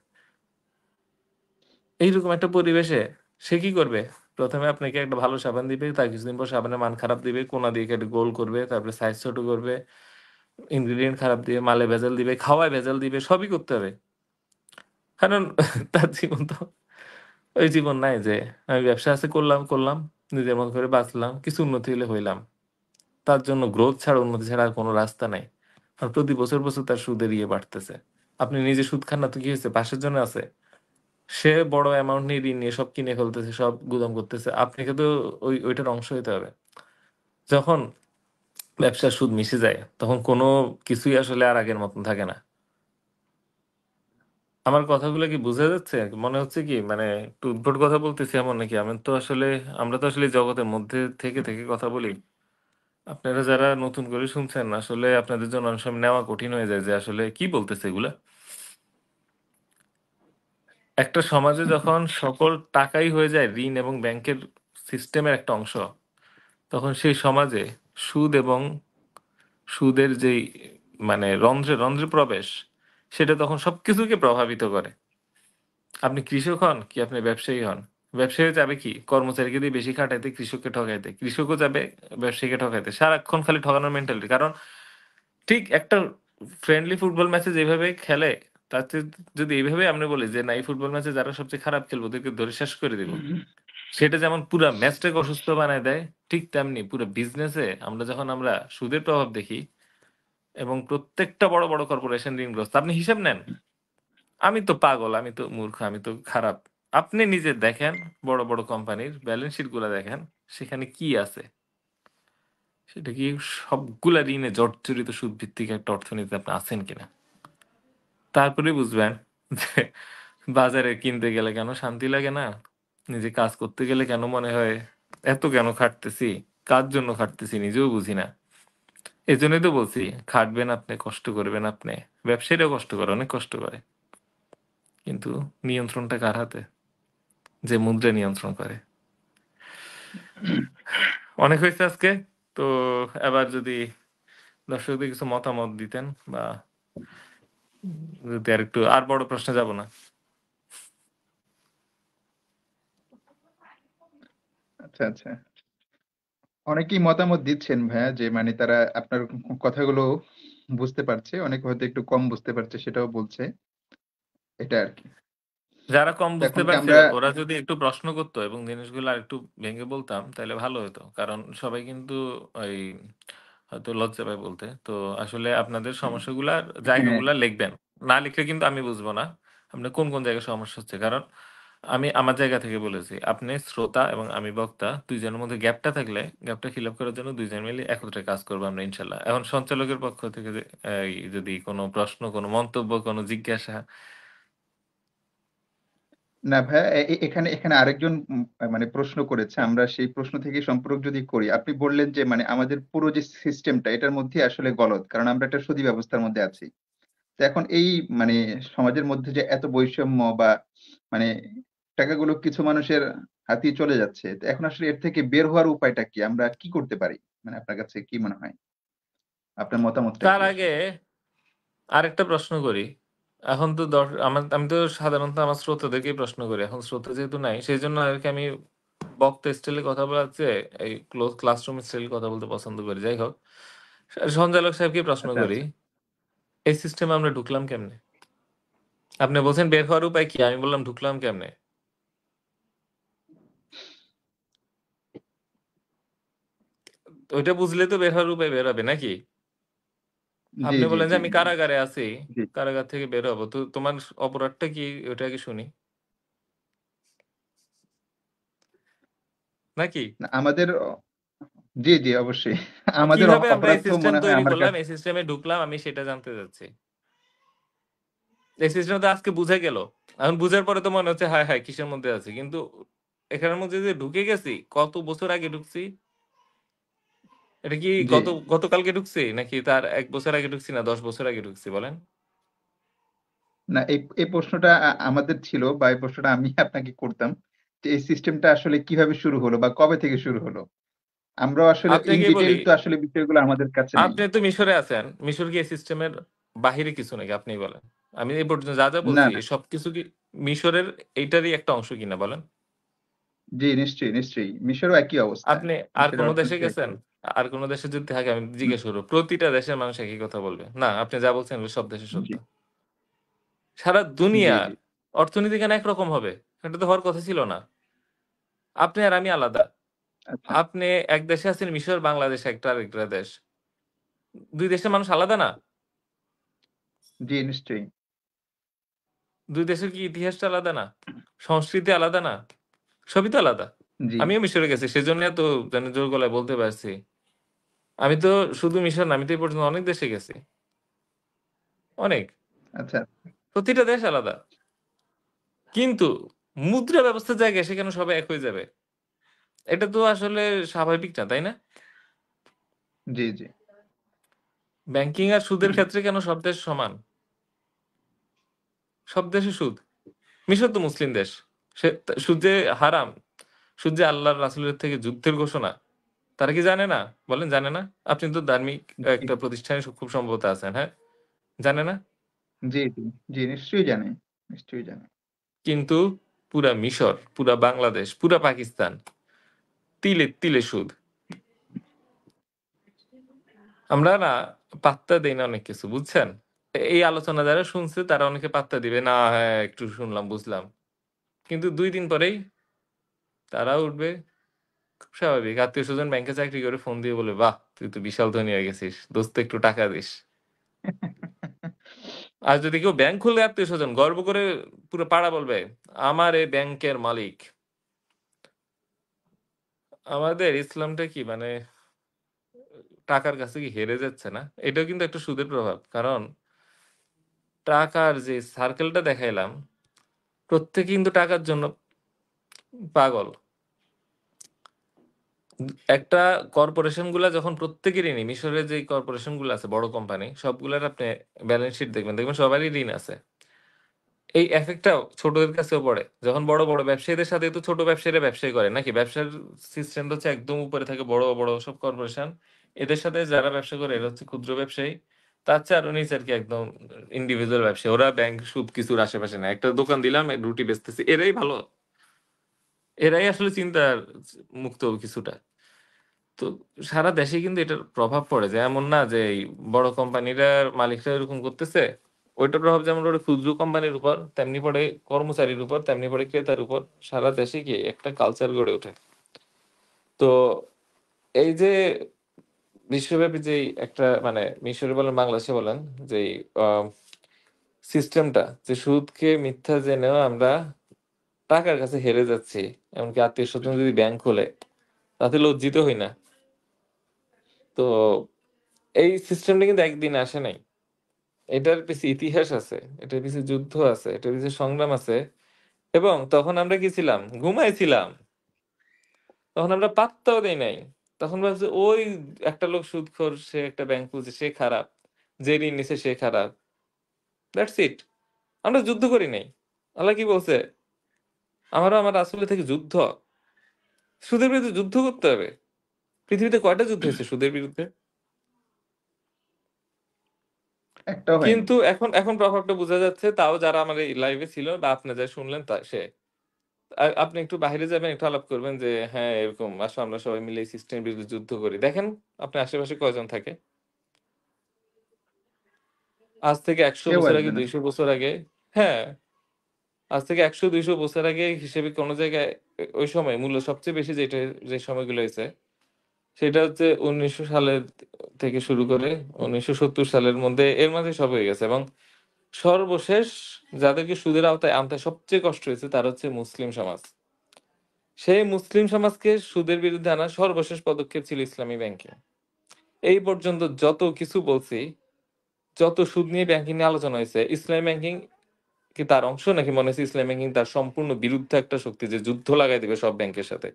Speaker 3: এইরকম একটা পরিবেশে সে কি করবে? প্রথমে আপনাকে একটা ভালো সাবান দিবে, তার কিছুদিন পর সাবানের মান খারাপ দিবে, কোনা দিয়ে কেটে গোল করবে, তারপরে সাইজ ছোট করবে, ইনগ্রিডিয়েন্ট খারাপ দিবে, মালে ভেজাল দিবে, খাওয়ায় ভেজাল দিবে, সবই করতে হবে। কারণ তার জীবন তো ওই জীবন নাই যে আমি ব্যবসা আছে করলাম, নিজের মতো করে বাঁচলাম, কিছু উন্নতি হলে হইলাম। তার জন্য গ্রোথ ছাড়া, উন্নতি ছাড়া আর কোনো রাস্তা নাই। আর প্রতি বছর বছর তার সুদের ইয়ে বাড়তেছে। আপনি নিজে সুদ খান না তো কি হয়েছে? পাশের জন্য আছে, সে বড় অ্যামাউন্ট নিয়ে ঋণ নিয়ে সব কিনে ফেলতেছে, সব গুদাম করতেছে, আপনাকে তো ওইটার অংশ হইতে হবে। যখন ব্যবসার সুদ মিশে যায় তখন কোনো কিছুই আসলে আর আগের মতন থাকে না। আমার কথাগুলো কি বোঝা যাচ্ছে? মনে হচ্ছে কি মানে একটু উদ্ভট কথা বলতেছি এমন নাকি? আমরা তো আসলে এই জগতের মধ্যে থেকে থেকে কথা বলি। আপনারা যারা নতুন করে শুনছেন, আসলে আপনাদের জন্য অনেক সময় নেওয়া কঠিন হয়ে যায় যে আসলে কি বলতেছে এগুলা। একটা সমাজে যখন সকল টাকাই হয়ে যায় ঋণ এবং ব্যাংকের সিস্টেমের একটা অংশ, তখন সেই সমাজে সুদ এবং সুদের যেই মানে রন্ধ্রে রন্ধ্রে প্রবেশ, সেটা তখন সবকিছুকে প্রভাবিত করে। আপনি কৃষক হন কি আপনি ব্যবসায়ী হন, ব্যবসায়ী যাবে কি কর্মচারীকে দিয়ে বেশি খাটাইতে, কৃষককে ঠকাইতে, কৃষকও যাবে ব্যবসায়ীকে ঠকাইতে, সারাক্ষণ খালি ঠকানোর মেন্টালিটি। কারণ ঠিক একটা ফ্রেন্ডলি ফুটবল ম্যাচে যেভাবে খেলে, তাতে যদি এইভাবে আমরা বলি যে না, এই ফুটবল ম্যাচে যারা সবচেয়ে খারাপ খেলবো ওদেরকে ধরে শেষ করে দিব, সেটা যেমন পুরো ম্যাচটাকে অসুস্থ বানায় দেয়, ঠিক তেমনি পুরো বিজনেসে আমরা সুদের প্রভাব দেখি এবং প্রত্যেকটা বড় বড় কর্পোরেশন ঋণগ্রস্ত। আপনি হিসাব নেন, আমি তো পাগল, আমি তো মূর্খ, আমি তো খারাপ। আপনি নিজে দেখেন বড় বড় কোম্পানির ব্যালেন্স শিট গুলা দেখেন, সেখানে কি আছে? সেটা কি সবগুলা ঋণে জর্জরিত সুদ ভিত্তিক একটা অর্থনীতি আপনি আছেন কিনা? তারপরে বুঝবেন যে বাজারে কিনতে গেলে কেন শান্তি লাগে না, নিজে কাজ করতে গেলে কেন মনে হয় এত কেন খাটতেছি, কার জন্য খাটতেছি নিজেও বুঝি না। এই জন্যই তো বলছি খাটবেন আপনি, কষ্ট করবেন আপনি। ব্যবসায়ীরাও কষ্ট করে, অনেক কষ্ট করে, কিন্তু নিয়ন্ত্রণটা কার হাতে? যে মুদ্রা নিয়ন্ত্রণ করে। অনেক হয়েছে আজকে। তো এবার যদি দর্শকদের কিছু মতামত দিতেন বা যদি আরেকটু আর বড় প্রশ্নে যাব না।
Speaker 2: আচ্ছা, আচ্ছা। অনেকেই মতামত দিচ্ছেন ভাইয়া যে মানে তারা আপনার কথাগুলো বুঝতে পারছে। অনেকে হয়তো একটু কম বুঝতে পারছে সেটাও বলছে। এটা আরকি।
Speaker 3: যারা কম
Speaker 2: তো
Speaker 3: বুঝতে
Speaker 2: এখন কি
Speaker 3: পারছে
Speaker 2: আমরা
Speaker 3: ওরা যদি একটু প্রশ্ন করতো এবং জিনিসগুলো আরেকটু ভেঙে বলতাম তাহলে ভালো হতো। কারণ সবাই কিন্তু ওই হয়তো লজ্জা পায় বলতে। তো আসলে আপনাদের সমস্যাগুলার
Speaker 2: হ্যাঁ,
Speaker 3: জায়গাগুলা লিখবেন। না লিখলে কিন্তু আমি বুঝবো না। আপনার কোন জায়গায় সমস্যা হচ্ছে। কারণ আমি আমার জায়গা থেকে বলেছি। আপনি শ্রোতা এবং আমি বক্তা ২ জনের মধ্যে গ্যাপটা থাকলে গ্যাপটা ফিল আপ করার জন্য ২ জন মিলে একত্রে কাজ করব আমরা ইনশাআল্লাহ। এখন সঞ্চালকের পক্ষ থেকে যদি কোনো প্রশ্ন, কোনো মন্তব্য, কোনো জিজ্ঞাসা
Speaker 2: না ভাইয়া এখানে এখানে আরেকজন মানে প্রশ্ন করেছে। আমরা সেই প্রশ্ন থেকে সম্পর্ক যদি করি, আপনি বললেন যে মানে আমাদের পুরো যে সিস্টেমটা এটার মধ্যে আসলে গলদ। কারণ আমরা একটা সুদী ব্যবস্থার মধ্যে আছি। তো এখন এই মানে সমাজের মধ্যে যে এত বৈষম্য বা মানে টাকাগুলো কিছু মানুষের হাতেই চলে যাচ্ছে। তো এখন আসলে এর থেকে বের হওয়ার উপায়টা কি? আমরা কি করতে পারি? মানে আপনার কাছে কি মনে হয়? আপনার মতামতটা
Speaker 3: তার
Speaker 2: কি
Speaker 3: আগে
Speaker 2: আসলে?
Speaker 3: আরেকটা প্রশ্ন করি। এখন তো আমি তো সাধারণত আমার শ্রোতাদেরকেই প্রশ্ন করি। এখন শ্রোতা যেহেতু নাই সেইজন্য আরকি আমি বক্তা স্টাইলে কথা বলার চেয়ে এই ক্লাসরুম স্টাইলে কথা বলতে পছন্দ করি। যাই হোক, সঞ্চালক সাহেবকে প্রশ্ন
Speaker 2: আচ্ছা,
Speaker 3: করি,
Speaker 2: আচ্ছা।
Speaker 3: এই সিস্টেমে আমরা ঢুকলাম কেমনে? আপনি বলছেন বের হওয়ার উপায় কি? আমি বললাম ঢুকলাম কেমনে? ওইটা বুঝলে তো বের হওয়ার উপায় বের হবে নাকি?
Speaker 2: জি,
Speaker 3: আপনি
Speaker 2: জি,
Speaker 3: বললেন যে
Speaker 2: জি,
Speaker 3: আমি
Speaker 2: জি,
Speaker 3: কারাগারে আছি।
Speaker 2: জি।
Speaker 3: কারাগার থেকে বের হবো। তো তোমার অপরাধটা কি? ওটা আগে শুনি। নাকি?
Speaker 2: না আমাদের জি, জি অবশ্যই।
Speaker 3: তো
Speaker 2: আমাদের
Speaker 3: কিভাবে আমরা এই
Speaker 2: অপরাধ তো
Speaker 3: সিস্টেম
Speaker 2: মনে হয়
Speaker 3: তৈরি
Speaker 2: আমার
Speaker 3: করলাম, এই সিস্টেমে ঢুকলাম আমি সেটা জানতে চাচ্ছি। এই সিস্টেমটা আজকে বুঝা গেল। এখন বুঝার পরে তো মনে হচ্ছে হায়, হায় কিসের মধ্যে আছি। কিন্তু এখানের মধ্যে যে ঢুকে গেছি, কত বছর আগে ঢুকছি? এটা কি
Speaker 2: জি।
Speaker 3: গতকালকে ঢুকছি? নাকি তার ১ বছর আগে ঢুকছি না ১০ বছর আগে ঢুকছি বলেন?
Speaker 2: না এই প্রশ্নটা আমাদের ছিল বা এই প্রশ্নটা আমি আপনাকে করতাম। যে এই সিস্টেমটা আসলে কিভাবে শুরু হলো বা কবে থেকে শুরু হলো? আমরাও আসলে ইন
Speaker 3: আপনাকে
Speaker 2: ডিটেইল
Speaker 3: বলি,
Speaker 2: তো আসলে বিষয়গুলো আমাদের কাছে নাই।
Speaker 3: আপনি তো মিশরে আছেন। মিশর কি এই সিস্টেমের বাহিরে কিছু নাকি? আপনিই বলেন। আমি এই পর্যন্ত যা
Speaker 2: না,
Speaker 3: বলছি,
Speaker 2: না।
Speaker 3: এই সবকিছু কি মিশরের এইটারই একটা অংশ কিনা বলেন?
Speaker 2: জি, নিশ্চয়ই, নিশ্চয়ই। মিশরেও একই অবস্থা।
Speaker 3: আপনি আর
Speaker 2: মিশরের
Speaker 3: কোন দেশে
Speaker 2: অর্থনীতি একই
Speaker 3: গেছেন?
Speaker 2: অবস্থা।
Speaker 3: আর কোন দেশে যদি থাকে আমি
Speaker 2: হুম,
Speaker 3: জিজ্ঞেস করব। প্রতিটা দেশের মানুষ একই কথা বলবে। না, আপনি যা বলছেন এগুলো সব দেশে সত্য।
Speaker 2: জি,
Speaker 3: সারা
Speaker 2: জি,
Speaker 3: দুনিয়ার
Speaker 2: জি।
Speaker 3: অর্থনীতি কেন একরকম হবে? এটা তো হওয়ার কথা ছিল না। আপনি আর আমি আলাদা।
Speaker 2: আচ্ছা।
Speaker 3: আপনি এক দেশে আছেন মিশর, বাংলাদেশ একটা আরেকটা দেশ। ২ দেশের মানুষ আলাদা না?
Speaker 2: জি, নিশ্চয়ই।
Speaker 3: ২ দেশের কি ইতিহাসটা আলাদা না? সংস্কৃতি আলাদা না? সবই তো আলাদা।
Speaker 2: জি।
Speaker 3: আমিও মিশরে গেছি। সেজন্য এত জোর গলায় বলতে পারছি। আমি তো শুধু মিশর না, আমি তো এই পর্যন্ত অনেক দেশে গেছি। অনেক।
Speaker 2: আচ্ছা।
Speaker 3: প্রতিটা দেশ আলাদা। কিন্তু মুদ্রা ব্যবস্থার জায়গায় এসে কেন সবাই এক হয়ে যাবে? এটা তো আসলে স্বাভাবিক না, তাই না?
Speaker 2: জি, জি।
Speaker 3: ব্যাংকিং আর সুদের ক্ষেত্রে কেন সব দেশ সমান? সব দেশে সুদ। মিশর তো মুসলিম দেশ। সুদ যে হারাম, সুদ যে আল্লাহর রাসূলের থেকে যুদ্ধের ঘোষণা। তারা কি জানে না? বলেন জানে না? আপনি তো ধার্মিক
Speaker 2: জি,
Speaker 3: একটা প্রতিষ্ঠানে খুব সম্ভবত আছেন, হ্যাঁ? জানে না?
Speaker 2: জি, জি। জি, নিশ্চয়ই জানে। নিশ্চয়ই জানে।
Speaker 3: কিন্তু পুরা মিশর, পুরা বাংলাদেশ, পুরা পাকিস্তান তিলে, তিলে সুদ। আমরা না পাত্তা দেই না অনেক কিছু, বুঝছেন? এই আলোচনা যারা শুনছে তারা অনেকে পাত্তা দিবে। না, হ্যাঁ, একটু শুনলাম, বুঝলাম। কিন্তু ২ দিন পরেই তারা উঠবে। খুব স্বাভাবিক। আত্মীয়স্বজন ব্যাংকে চাকরি করে ফোন দিয়ে বলবে, "বাহ! তুই তো বিশাল ধনী হয়ে গেছিস। দোস্ত একটু টাকা দিস।" আর যদি কেউ ব্যাংক খুলে আত্মীয়স্বজন গর্ব করে পুরো পাড়া বলবে, "আমার এই ব্যাংকের মালিক।" আমাদের ইসলামটা কি মানে টাকার কাছে কি হেরে যাচ্ছে না? এটাও কিন্তু একটা সুদের প্রভাব। কারণ টাকার যে সার্কেলটা দেখাইলাম, প্রত্যেকে কিন্তু টাকার জন্য পাগল। একটা কর্পোরেশন গুলা যখন প্রত্যেকেরই ঋণী, মিশরের যে কর্পোরেশন গুলো আছে বড় কোম্পানি, সবগুলার আপনি ব্যালেন্স শিট দেখবেন, দেখবেন সবারই ঋণ আছে। এই এফেক্টটাও ছোটদের কাছেও পড়ে। যখন বড় বড় ব্যবসায়ীদের সাথে তো ছোট ব্যবসায়ীরা ব্যবসায়ী করে নাকি? ব্যবসার সিস্টেম হচ্ছে একদম উপরে থাকে বড় বড় সব কর্পোরেশন। এদের সাথে যারা ব্যবসা করে এরা হচ্ছে ক্ষুদ্র ব্যবসায়ী। তার চেয়ে আরো নিচে আর কি একদম ইন্ডিভিজুয়াল ব্যবসায়ী। ওরা ব্যাংক সুদ কিছুর আশেপাশে না। একটা দোকান দিলাম, রুটি বেচতেছি। এরাই ভালো। এরাই আসলে চিন্তার মুক্ত কিছুটা। তো সারা দেশে কিন্তু এটার প্রভাব পড়ে যে এমন না যে এই বড় কোম্পানিরা মালিকরা এরকম করতেছে। ওইটার প্রভাব যেমন পড়ে ক্ষুদ্র কোম্পানির উপর, তেমনি পড়ে কর্মচারীর উপর, তেমনি পড়ে ক্রেতার উপর। সারা দেশে কি একটা কালচার গড়ে ওঠে। তো এই যে বিশ্বব্যাপী যেই একটা মানে মিশরে বলেন বাংলাদেশে বলেন যে সিস্টেমটা যে সুদকে মিথ্যা জেনেও আমরা টাকার কাছে হেরে যাচ্ছি, এমনকি আত্মীয় স্বজন যদি ব্যাংক খোলে তাতে লজ্জিত হই না। তো এই সিস্টেমটা কিন্তু একদিন আসে নাই। এটার পিছে ইতিহাস আছে, এটার পিছে যুদ্ধ আছে, এটার পিছে সংগ্রাম আছে। এবং তখন আমরা কি ছিলাম? ঘুমাইছিলাম। তখন আমরা পাত্তাও দেই নাই। তখন ভাবছি ওই একটা লোক সুদখোর, সে একটা ব্যাংক খুলছে, সে খারাপ, যে ঋণ নিছে সে খারাপ। That's it. আমরা যুদ্ধ করি নাই। আল্লাহ কি বলছে? আমার রাসূলের থেকে যুদ্ধ, সুদের বিরুদ্ধে যুদ্ধ করতে হবে। পৃথিবীতে কয়টা যুদ্ধ হয়েছে সুদের বিরুদ্ধে?
Speaker 2: একটাও হয়নি।
Speaker 3: কিন্তু এখন এখন প্রভাবটা বোঝা যাচ্ছে, তাও যারা আমার এই লাইভে ছিল বা আপনি যা শুনলেন তা সে আপনি একটু বাইরে যাবেন, একটু আলাপ করবেন যে হ্যাঁ এরকম আসো আমরা সবাই মিলে এই সিস্টেমের বিরুদ্ধে যুদ্ধ করি। দেখেন আপনার আশেপাশে কয়জন থাকে। আজ থেকে ১০০
Speaker 2: কেউ
Speaker 3: বছর আগে,
Speaker 2: আসবে না।
Speaker 3: ২০০ বছর আগে, হ্যাঁ, আজ থেকে ১০০-২০০ বছর আগে হিসেবে কোনো জায়গায় ওই সময় মূল্য সবচেয়ে বেশি যেটা যে সময়গুলো হয়েছে সেটা হচ্ছে ১৯০০ সালের থেকে শুরু করে ১৯৭০ সালের মধ্যে, এর মাঝে সব হয়ে গেছে। এবং সর্বশেষ যাদেরকে সুদের আওতায় আনতে সবচেয়ে কষ্ট হয়েছে তারা হচ্ছে মুসলিম সমাজ। সেই মুসলিম সমাজকে সুদের বিরুদ্ধে আনার সর্বশেষ পদক্ষেপ ছিল ইসলামী ব্যাংকিং। এই পর্যন্ত যত কিছু বলছি, যত সুদ নিয়ে ব্যাংকিং নিয়ে আলোচনা হয়েছে, ইসলামী ব্যাংকিং কি তার অংশ নাকি মনে হচ্ছে ইসলামী ব্যাংকিং তার সম্পূর্ণ বিরুদ্ধে একটা শক্তি যে যুদ্ধ লাগাই দিবে সব ব্যাংকের সাথে?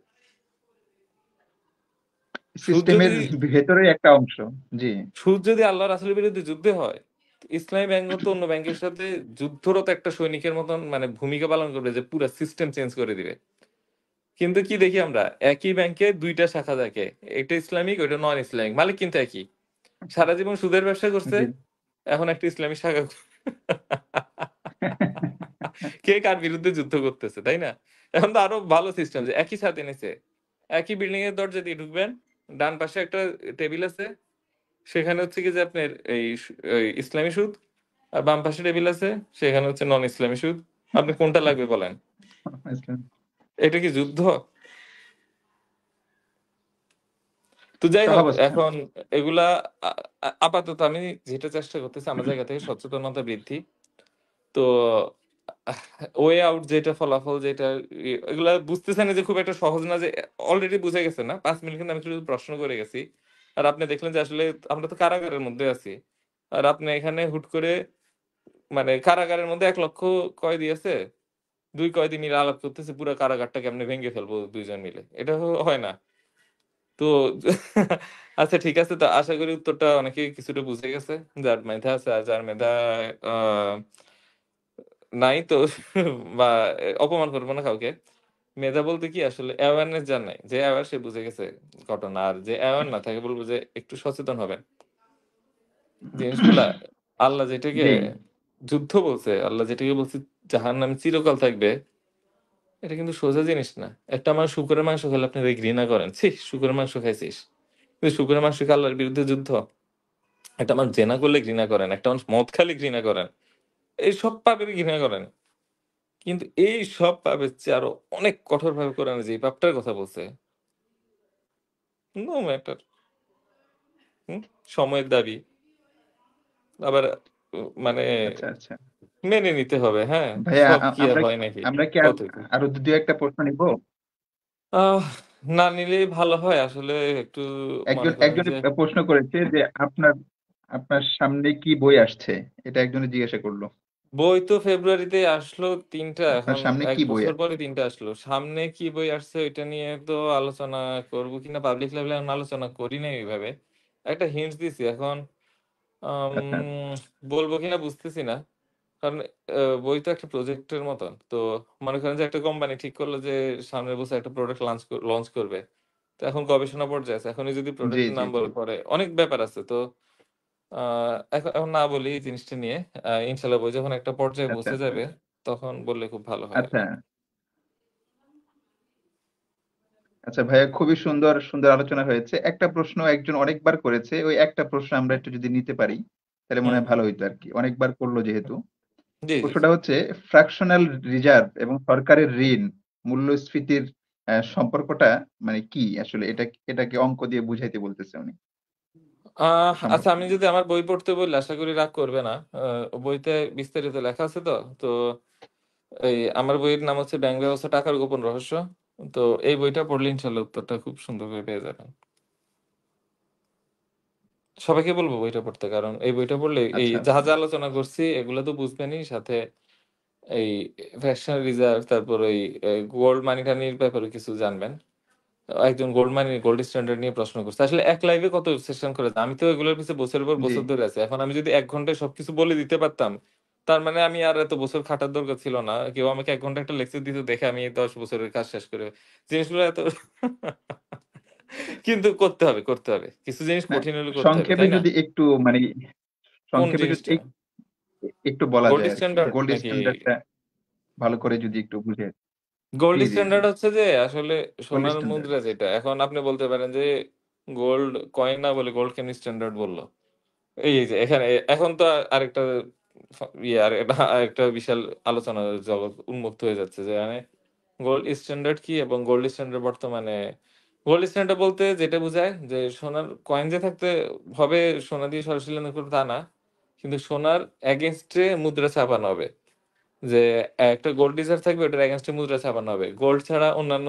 Speaker 3: সুদ
Speaker 2: সিস্টেমের
Speaker 3: যদি
Speaker 2: ভেতরেই একটা অংশ। জি।
Speaker 3: সুদ যদি আল্লাহ রাসূলের বিরুদ্ধে যুদ্ধে হয়, ইসলামী ব্যাংক তো অন্য ব্যাংকের সাথে যুদ্ধরত একটা সৈনিকের মতন মানে ভূমিকা পালন করবে যে পুরো সিস্টেম চেঞ্জ করে দিবে। কিন্তু কি দেখি আমরা, একই ব্যাংকে ২টা শাখা থাকে, একটা ইসলামিক ওইটা নন ইসলামিক, মালিক কিন্তু একই। সারা জীবন সুদের ব্যবসা করছে,
Speaker 2: জি।
Speaker 3: এখন একটা ইসলামী শাখা কে কার বিরুদ্ধে যুদ্ধ করতেছে, তাই না? এখন তো আরো ভালো সিস্টেম যে একই ছাদ এনেছে, একই বিল্ডিং এর দরজা দিয়ে ঢুকবেন, ডান পাশে একটা টেবিল আছে, সেখানে হচ্ছে কি যে আপনার এই ইসলামী সুদ, আর বাম পাশে টেবিল আছে, সেখানে হচ্ছে নন ইসলামী সুদ। আপনি কোনটা লাগবে বলেন? এটা কি যুদ্ধ? তো যাই হোক,
Speaker 2: সহাবস্থান।
Speaker 3: এখন এগুলা আপাতত আমি যেটা চেষ্টা করতেছি আমার জায়গা থেকে সচেতনতা বৃদ্ধি। তো ওয়ে আউট যেটা ফলাফল যেটা এগুলা বুঝতেছেন যে খুব একটা সহজ না, যে অলরেডি বুঝে গেছে না ৫ মিনিট কিন্তু আমি শুধু প্রশ্ন করে গেছি। আর আপনি দেখলেন যে আসলে আমরা তো কারাগারের মধ্যে আছি। আর আপনি এখানে হুট করে মানে কারাগারের মধ্যে ১ লক্ষ কয়েদি আছে। ২ কয়েদি মিলে আলাপ করতেছে পুরা কারাগারটা কেমনে ভেঙে ফেলবো ২ জন মিলে। এটা হয় না। তো আচ্ছা ঠিক আছে। তো আশা করি উত্তরটা অনেকেই কিছুটা বুঝে গেছে। যার মেধা আছে আর যার মেধা আ নাই তো বা অপমান করব না কাউকে। মেধা বলতে কি আসলে অ্যাওয়ারনেস যার নাই। যে অ্যাওয়ার সে বুঝে গেছে ঘটনা। আর যে অ্যাওয়ার না তাকে বলব যে একটু সচেতন হবেন। জিনিসগুলা আল্লাহ যেটাকে
Speaker 2: জি।
Speaker 3: যুদ্ধ বলছে, আল্লাহ যেটাকে বলছে জাহান্নামে চিরকাল থাকবে, এটা কিন্তু সোজা জিনিস না। একটা মানুষ শুকরের মাংস খেলে আপনি ঘৃণা করেন। ছিঃ! শুকরের মাংস খাইছিস। কিন্তু শুকরের মাংস কি আল্লাহর বিরুদ্ধে যুদ্ধ? একটা মানুষ জেনা করলে ঘৃণা করেন, একটা মানুষ মদ খেলে ঘৃণা করেন। এই সব পাপের ঘৃণা করেন। কিন্তু এই সব পাপের চেয়ে আরো অনেক কঠোরভাবে কোরআনে যে পাপটার কথা বলছে, নো ম্যাটার। হুম? সময়ের দাবি। আবার মানে
Speaker 2: আচ্ছা, আচ্ছা।
Speaker 3: মেনে নিতে হবে, হ্যাঁ?
Speaker 2: ভাইয়া
Speaker 3: সব কি আর
Speaker 2: আমরা
Speaker 3: হয় নাকি?
Speaker 2: আমরা কি
Speaker 3: কত কি?
Speaker 2: আরো ২-১টা প্রশ্ন নিব?
Speaker 3: আহ না নিলেই ভালো হয়। আসলে একটু মনে করেন
Speaker 2: একজনে
Speaker 3: যে
Speaker 2: প্রশ্ন করেছে যে আপনার আপনার সামনে কি বই আসছে? এটা একজনে জিজ্ঞাসা করলো।
Speaker 3: বই তো ফেব্রুয়ারিতেই আসলো ৩ টা।
Speaker 2: আপনার
Speaker 3: এখন
Speaker 2: সামনে
Speaker 3: ১
Speaker 2: কি বই
Speaker 3: বছর
Speaker 2: আসছে?
Speaker 3: পরে ৩ টা আসলো। সামনে কি বই আসছে ওইটা নিয়ে তো আলোচনা করব কিনা পাবলিক লেভেলে এখন আলোচনা করি নাই ওইভাবে। একটা হিন্টস দিছি। এখন আম
Speaker 2: আচ্ছা,
Speaker 3: বলব কিনা বুঝতেছি না। কারণ বই তো একটা প্রজেক্টের মতন। তো মনে করেন যে একটা কোম্পানি ঠিক করলো যে সামনের বছর একটা প্রোডাক্ট লঞ্চ করবে। তো এখন গবেষণা পর্যায়ে আছে। এখনই যদি
Speaker 2: জি,
Speaker 3: প্রোডাক্টের
Speaker 2: জি,
Speaker 3: নাম
Speaker 2: জি।
Speaker 3: বলে পরে অনেক ব্যাপার আছে। তো আ এখন না বলি এই জিনিসটা নিয়ে। ইনশাআল্লাহ বই যখন একটা পর্যায়ে
Speaker 2: আচ্ছা,
Speaker 3: পৌঁছে
Speaker 2: আচ্ছা।
Speaker 3: যাবে তখন বললে খুব ভালো হয়
Speaker 2: আচ্ছা,
Speaker 3: আরকি।
Speaker 2: আচ্ছা ভাইয়া, খুবই সুন্দর, সুন্দর আলোচনা হয়েছে। একটা প্রশ্ন একজন অনেকবার করেছে। ওই একটা প্রশ্ন আমরা
Speaker 3: হুম,
Speaker 2: একটু যদি নিতে পারি, তাহলে মনে
Speaker 3: হুম,
Speaker 2: হয় ভালো হইতো আরকি। অনেকবার করল যেহেতু।
Speaker 3: জি, জি, জি।
Speaker 2: প্রশ্নটা হচ্ছে ফ্র্যাকশনাল রিজার্ভ এবং সরকারের ঋণ মূল্যস্ফীতির সম্পর্কটা মানে কি আসলে? এটাকে অঙ্ক দিয়ে বুঝাইতে বলতেছে উনি।
Speaker 3: আচ্ছা
Speaker 2: সম্পর্ক
Speaker 3: আমি যদি আমার বই পড়তে বললে আশা করি রাগ করবে না। বইতে বিস্তারিত লেখা আছে তো। তো আমার বইয়ের নাম হচ্ছে 'ব্যাংক ব্যবস্থা টাকার গোপন রহস্য'। তো এই বইটা পড়লে ইনশাআল্লাহ উত্তরটা খুব সুন্দরভাবে পেয়ে যাবেন। সবাইকে বলব বইটা পড়তে। কারণ এই বইটা পড়লে এই
Speaker 2: আচ্ছা,
Speaker 3: যা,
Speaker 2: আচ্ছা।
Speaker 3: যা আলোচনা করছি এগুলা তো বুঝবেনই। সাথে এই ফ্র্যাকশনাল রিজার্ভ তারপর ওই গোল্ড মানি-টানির ব্যাপারে কিছু জানবেন। একজন গোল্ড স্ট্যান্ডার্ড নিয়ে প্রশ্ন করছে। আসলে এক লাইভে কত সেশন করে দেয়? আমি তো এগুলোর পিছে বছরের পর
Speaker 2: জি।
Speaker 3: বছর ধরে আছি। এখন আমি যদি ১ ঘন্টায় সবকিছু বলে দিতে পারতাম, তার মানে আমি আর এত বছর খাটার দরকার ছিল না। কেউ আমাকে ১ ঘন্টা একটা লেকচার দিত দেখে আমি ১০ বছরের কাজ শেষ করে জিনিসগুলো এত কিন্তু করতে হবে, করতে হবে। কিছু জিনিস
Speaker 2: না,
Speaker 3: কঠিন হলে করতে হবে,
Speaker 2: সংক্ষেপে
Speaker 3: তাই না?
Speaker 2: যদি একটু মানে
Speaker 3: কোন
Speaker 2: সংক্ষেপে যদি
Speaker 3: জিনিসটা?
Speaker 2: একটু বলা
Speaker 3: গোল্ড
Speaker 2: যায় আরকি।
Speaker 3: স্ট্যান্ডার্ড
Speaker 2: গোল্ড
Speaker 3: নাকি
Speaker 2: স্ট্যান্ডার্ডটা ভালো করে যদি একটু বুঝে।
Speaker 3: গোল্ড
Speaker 2: জি, জি, জি।
Speaker 3: স্ট্যান্ডার্ড হচ্ছে যে আসলে
Speaker 2: গোল্ড
Speaker 3: সোনার
Speaker 2: স্ট্যান্ডার্ড।
Speaker 3: মুদ্রা যেটা। এখন আপনি বলতে পারেন যে গোল্ড কয়েন না বলে গোল্ড কেন স্ট্যান্ডার্ড বলল? এই যে এখানে এখন তো আরেকটা আরেকটা বিশাল আলোচনার জগৎ উন্মুক্ত হয়ে যাচ্ছে যে মানে গোল্ড স্ট্যান্ডার্ড কি এবং গোল্ড স্ট্যান্ডার্ড বর্তমানে গোল্ড স্ট্যান্ডার্ড বলতে যেটা বোঝায় যে সোনার কয়েন যে থাকতে হবে সোনা দিয়ে সরাসরি লেনদেন করবে তা না। কিন্তু সোনার এগেইনস্ট এ মুদ্রা ছাপানো হবে। যে একটা গোল্ড রিজার্ভ থাকবে ওটার এগেইনস্ট এ মুদ্রা ছাপানো হবে। গোল্ড ছাড়া অন্যান্য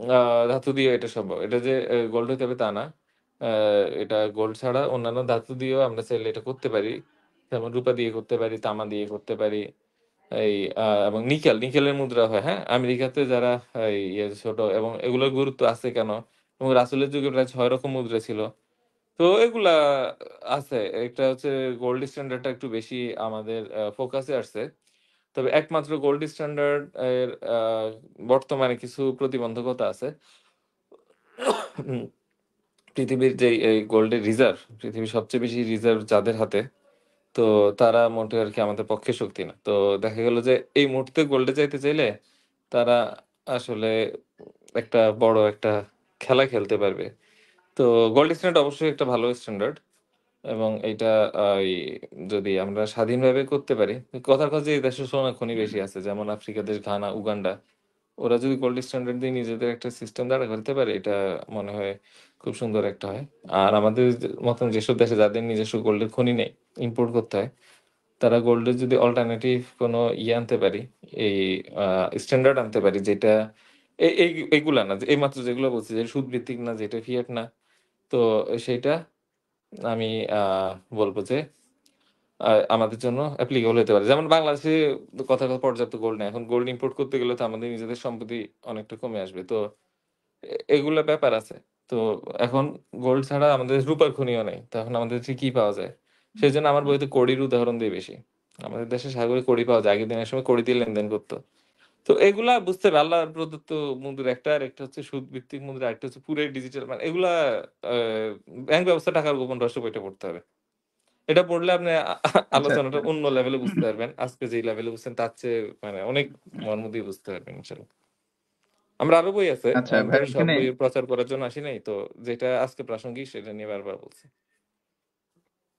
Speaker 3: আ ধাতু দিয়ে এটা সম্ভব। এটা যে গোল্ড হইতে হবে তা না। আ এটা গোল্ড ছাড়া অন্যান্য ধাতু দিয়েও আমরা চাইলে এটা করতে পারি। যেমন রূপা দিয়ে করতে পারি, তামা দিয়ে করতে পারি। এই এবং নিকেলের মুদ্রা হয়, হ্যাঁ? আমেরিকাতে যারা ছোট এবং এগুলোর গুরুত্ব আছে কেন? এবং রাসূলের যুগে প্রায় ৬ রকম মুদ্রা ছিল। তো এগুলা আছে। একটা হচ্ছে গোল্ড স্ট্যান্ডার্ডটা একটু বেশি আমাদের ফোকাসে আসছে। তবে একমাত্র গোল্ড স্ট্যান্ডার্ড এর বর্তমানে কিছু প্রতিবন্ধকতা আছে। হুম, পৃথিবীর যেই এই গোল্ডের রিজার্ভ, পৃথিবীর সবচেয়ে বেশি রিজার্ভ যাদের হাতে, তো তারা মোটেও আরকি আমাদের পক্ষে শক্তি না। তো দেখা গেল যে এই মুহূর্তে গোল্ডে যাইতে চাইলে তারা আসলে একটা বড় একটা খেলা খেলতে পারবে। তো গোল্ড স্ট্যান্ডার্ড অবশ্যই একটা ভালো স্ট্যান্ডার্ড এবং এইটা এই যদি আমরা স্বাধীনভাবে করতে পারি, কথার কথা যে এই দেশে সোনার খনি বেশি আছে। যেমন আফ্রিকা দেশ ঘানা, উগান্ডা। ওরা যদি গোল্ড স্ট্যান্ডার্ড দিয়ে নিজেদের একটা সিস্টেম দাঁড়া করতে পারে, এটা মনে হয় খুব সুন্দর একটা হয়। আর আমাদের মতন যেসব দেশে যাদের নিজস্ব গোল্ডের খনি নেই, ইম্পোর্ট করতে হয়, তারা গোল্ডের যদি অল্টারনেটিভ কোনো আনতে পারি, এই আ স্ট্যান্ডার্ড আনতে পারি যেটা এইগুলা না, এইমাত্র যেগুলো বলছি যে সুদভিত্তিক না, যেটা ফিয়াট না। তো সেইটা আমি আ বলব যে আমাদের জন্য অ্যাপ্লিকেবল হতে পারে। যেমন বাংলাদেশে কথার কথা পর্যাপ্ত গোল্ড নেই। এখন গোল্ড ইম্পোর্ট করতে গেলে তো আমাদের নিজেদের সম্পত্তি অনেকটা কমে আসবে। তো এগুলা ব্যাপার আছে। তো এখন গোল্ড ছাড়া আমাদের রূপার খনিও নাই। তো এখন আমাদের দেশে কি পাওয়া যায়? সেজন্য আমার বইতে কড়ির উদাহরণ দেই বেশি। আমাদের দেশে সাগরে কড়ি পাওয়া যায়। আগের দিনের সময় কড়ি দিয়ে লেনদেন করত। তো এগুলা বুঝতে হবে আল্লাহর প্রদত্ত মুদ্রা একটা, আরেকটা হচ্ছে সুদভিত্তিক মুদ্রা, আরেকটা হচ্ছে পুরাই ডিজিটাল মানে এগুলা আ ব্যাংক ব্যবস্থা টাকার গোপন রহস্য বইটা পড়তে হবে। এটা পড়লে আপনি
Speaker 2: আচ্ছা,
Speaker 3: আলোচনাটা
Speaker 2: আচ্ছা।
Speaker 3: অন্য লেভেলে বুঝতে পারবেন। আজকে যেই লেভেলে বুঝছেন তার চেয়ে মানে অনেক মর্ম দিয়ে বুঝতে পারবেন ইনশাআল্লাহ। আমরা আরো বই আছে।
Speaker 2: আচ্ছা
Speaker 3: আমি তো
Speaker 2: ভাই,
Speaker 3: সব
Speaker 2: এখানে
Speaker 3: বইয়ের প্রচার করার জন্য আসি নাই। তো যেটা আজকে প্রাসঙ্গিক সেটা নিয়ে বারবার বলছি।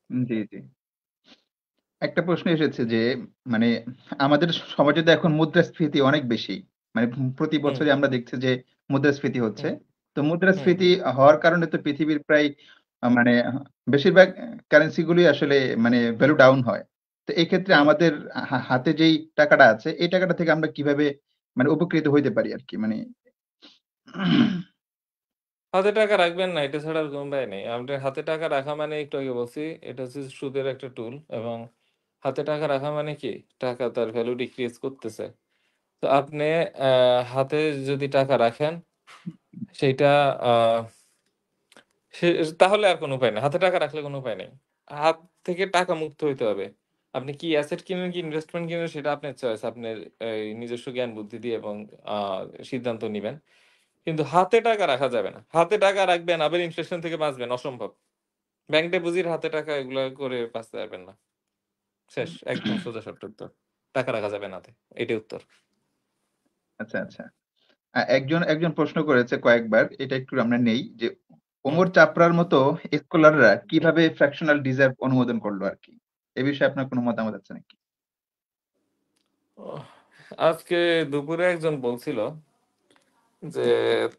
Speaker 2: জি, জি। একটা প্রশ্ন এসেছে যে মানে আমাদের সমাজে তো এখন মুদ্রাস্ফীতি অনেক বেশি। মানে প্রতি
Speaker 3: হুম,
Speaker 2: বছরই আমরা দেখছি যে মুদ্রাস্ফীতি হচ্ছে।
Speaker 3: হুম,
Speaker 2: তো
Speaker 3: হুম,
Speaker 2: মুদ্রাস্ফীতি
Speaker 3: হুম,
Speaker 2: হওয়ার কারণে তো পৃথিবীর প্রায় মানে বেশিরভাগ কারেন্সি গুলোই আসলে মানে ভ্যালু ডাউন হয়। তো এক্ষেত্রে
Speaker 3: হুম।
Speaker 2: আমাদের হাতে যেই টাকাটা আছে, এই টাকাটা থেকে আমরা কিভাবে মানে উপকৃত হইতে পারি আরকি? মানে
Speaker 3: হাতে টাকা রাখবেন না, এটা ছাড়া আর কোন উপায় নেই। আপনার হাতে টাকা রাখা মানে একটু আগে বলছি, এটা হচ্ছে সুদের একটা টুল এবং হাতে টাকা রাখা মানে কি? টাকা তার ভ্যালু ডিক্রিজ করতেছে। তো আপনি অ্যা হাতে যদি টাকা রাখেন সেইটা আ সে তাহলে আর কোন উপায় নাই। হাতে টাকা রাখলে কোন উপায় নেই। হাত থেকে টাকা মুক্ত হইতে হবে। আপনি কি অ্যাসেট কিনেন, কি ইনভেস্টমেন্ট কিনেন সেটা আপনার চয়েস। আপনার নিজস্ব জ্ঞান বুদ্ধি দিয়ে এবং আ সিদ্ধান্ত নিবেন। কিন্তু হাতে টাকা রাখা যাবে না। হাতে টাকা রাখবেন আবার ইনফ্লেশন থেকে বাঁচবেন অসম্ভব। ব্যাংক ডিপোজিট, হাতে টাকা এগুলা করে বাঁচতে পারবেন না। শেষ। একদম সোজা সাপটা উত্তর। টাকা রাখা যাবে না হাতে। এটাই উত্তর।
Speaker 2: আচ্ছা, আচ্ছা। একজন প্রশ্ন করেছে কয়েকবার। এটা একটু আমরা নেই যে,
Speaker 3: হুম।
Speaker 2: ওমর চাপড়ার মতো স্কলাররা কিভাবে ফ্র্যাকশনাল রিজার্ভ অনুমোদন করলো আরকি? এ বিষয়ে আপনার কোনো মতামত আছে নাকি?
Speaker 3: ওহ! আজকে দুপুরে একজন বলছিল যে,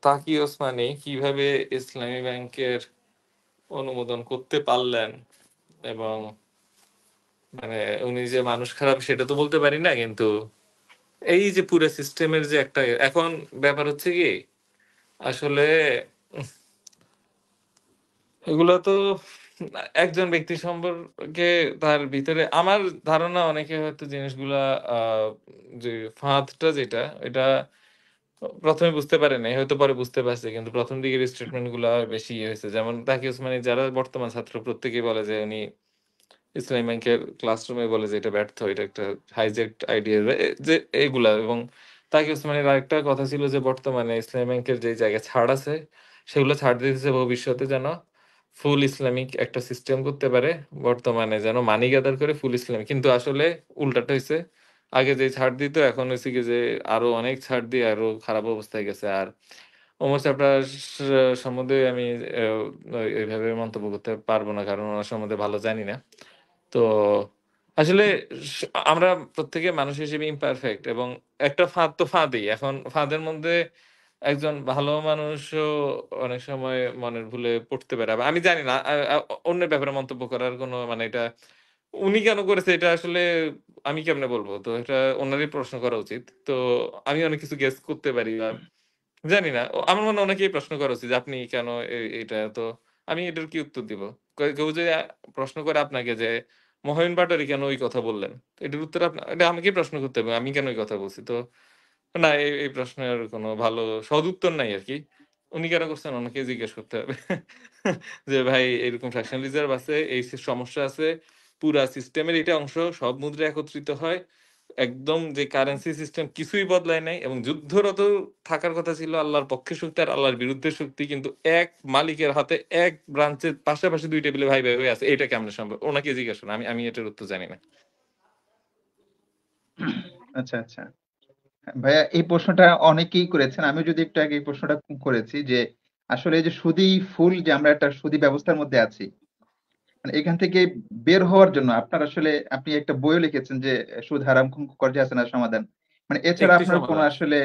Speaker 3: তাকি ওসমানী কিভাবে ইসলামী ব্যাংকের অনুমোদন করতে পারলেন এবং মানে উনি যে মানুষ খারাপ সেটা তো বলতে পারি না। কিন্তু এই যে পুরা সিস্টেমের যে একটা এখন ব্যাপার হচ্ছে কি, আসলে এগুলা তো একজন ব্যক্তি সম্পর্কে তার ভিতরে আমার ধারণা অনেকে হয়তো জিনিসগুলা আ যে ফাঁদটা যেটা এটা ১ম এ বুঝতে পারে নাই। হয়তো পরে বুঝতে পারছে। কিন্তু ১ম দিকের স্টেটমেন্ট গুলা বেশি ইয়ে হইছে। যেমন তাকি ওসমানী যারা বর্তমান ছাত্র প্রত্যেকেই বলে যে উনি ইসলামী ব্যাংকের ক্লাসরুমে বলে যে এটা ব্যর্থ, এটা একটা হাইজ্যাকড আইডিয়া যে এইগুলা এবং তাকি ওসমানীর আরেকটা কথা ছিল যে বর্তমানে ইসলামী ব্যাংকের যে জায়গায় ছাড় আছে, সেগুলো ছাড় দিতেছে ভবিষ্যতে যেন ফুল ইসলামিক একটা সিস্টেম করতে পারে। বর্তমানে যেন মানি গ্যাদার করে ফুল ইসলামিক। কিন্তু আসলে উল্টাটা হইছে। আগে যে ছাড় দিত এখন হইছে কি যে আরো অনেক ছাড় দিয়ে আরো খারাপ অবস্থায় গেছে। আর ওমর চাপড়ার সম্বন্ধে আমি এভাবে মন্তব্য করতে পারব না। কারণ উনার সম্বন্ধে ভালো জানি না। তো আসলে স আমরা প্রত্যেকে মানুষ হিসেবে imperfect এবং একটা ফাঁদ তো ফাঁদই। এখন ফাঁদের মধ্যে একজন ভালো মানুষও অনেক সময় মনের ভুলে পড়তে পারে। আমি জানি না। আ আ অন্যের ব্যাপারে মন্তব্য করার কোনো মানে এটা উনি কেন করেছে এটা আসলে আমি কেমনে বলব? তো এটা উনারই প্রশ্ন করা উচিত। তো আমি অনেক কিছু গেস করতে পারি বা জানি না। আমার মনে হয় অনেকেই প্রশ্ন করা উচিত যে, আপনি কেন এটা তো আমি এটার কি উত্তর দিব? কেউ যদি প্রশ্ন করে আপনাকে যে, মহিন পাটোয়ারি কেন ওই কথা বললেন? তো এটার উত্তর এটা আমাকেই প্রশ্ন করতে হবে। আমি কেন ওই কথা বলছি? তো না এই প্রশ্নের কোনো ভালো সদুত্তর নাই আরকি। উনি কেন করছেন ওনাকে জিজ্ঞেস করতে হবে। যে ভাই এরকম ফ্র্যাকশনাল রিজার্ভ আছে, এই সমস্যা আছে। পুরা সিস্টেমের এটা অংশ। সব মুদ্রা একত্রিত হয়। একদম যে কারেন্সি সিস্টেম কিছুই বদলায় নাই এবং যুদ্ধরত থাকার কথা ছিল আল্লাহর পক্ষে শক্তি আর আল্লাহর বিরুদ্ধে শক্তি। কিন্তু এক মালিকের হাতে এক ব্রাঞ্চের পাশাপাশি ২ টেবিলে ভাই হয়ে আছে। এটা কেমনে সম্ভব? ওনাকে জিজ্ঞেস করুন। আমি এটার উত্তর জানি না।
Speaker 2: আচ্ছা, আচ্ছা। ভাইয়া এই প্রশ্নটা অনেকেই করেছেন। আমিও যদি একটু আগে এই প্রশ্নটা করেছি যে, আসলে এই যে সুদী ফুল যে আমরা একটা সুদী ব্যবস্থার মধ্যে আছি। মানে এখান থেকে বের হওয়ার জন্য আপনি একটা বইও লিখেছেন যে, সুদ হারাম কর হাসানার সমাধান। মানে এছাড়া
Speaker 3: একটি
Speaker 2: আপনার কোনো
Speaker 3: সমাধান।
Speaker 2: আসলে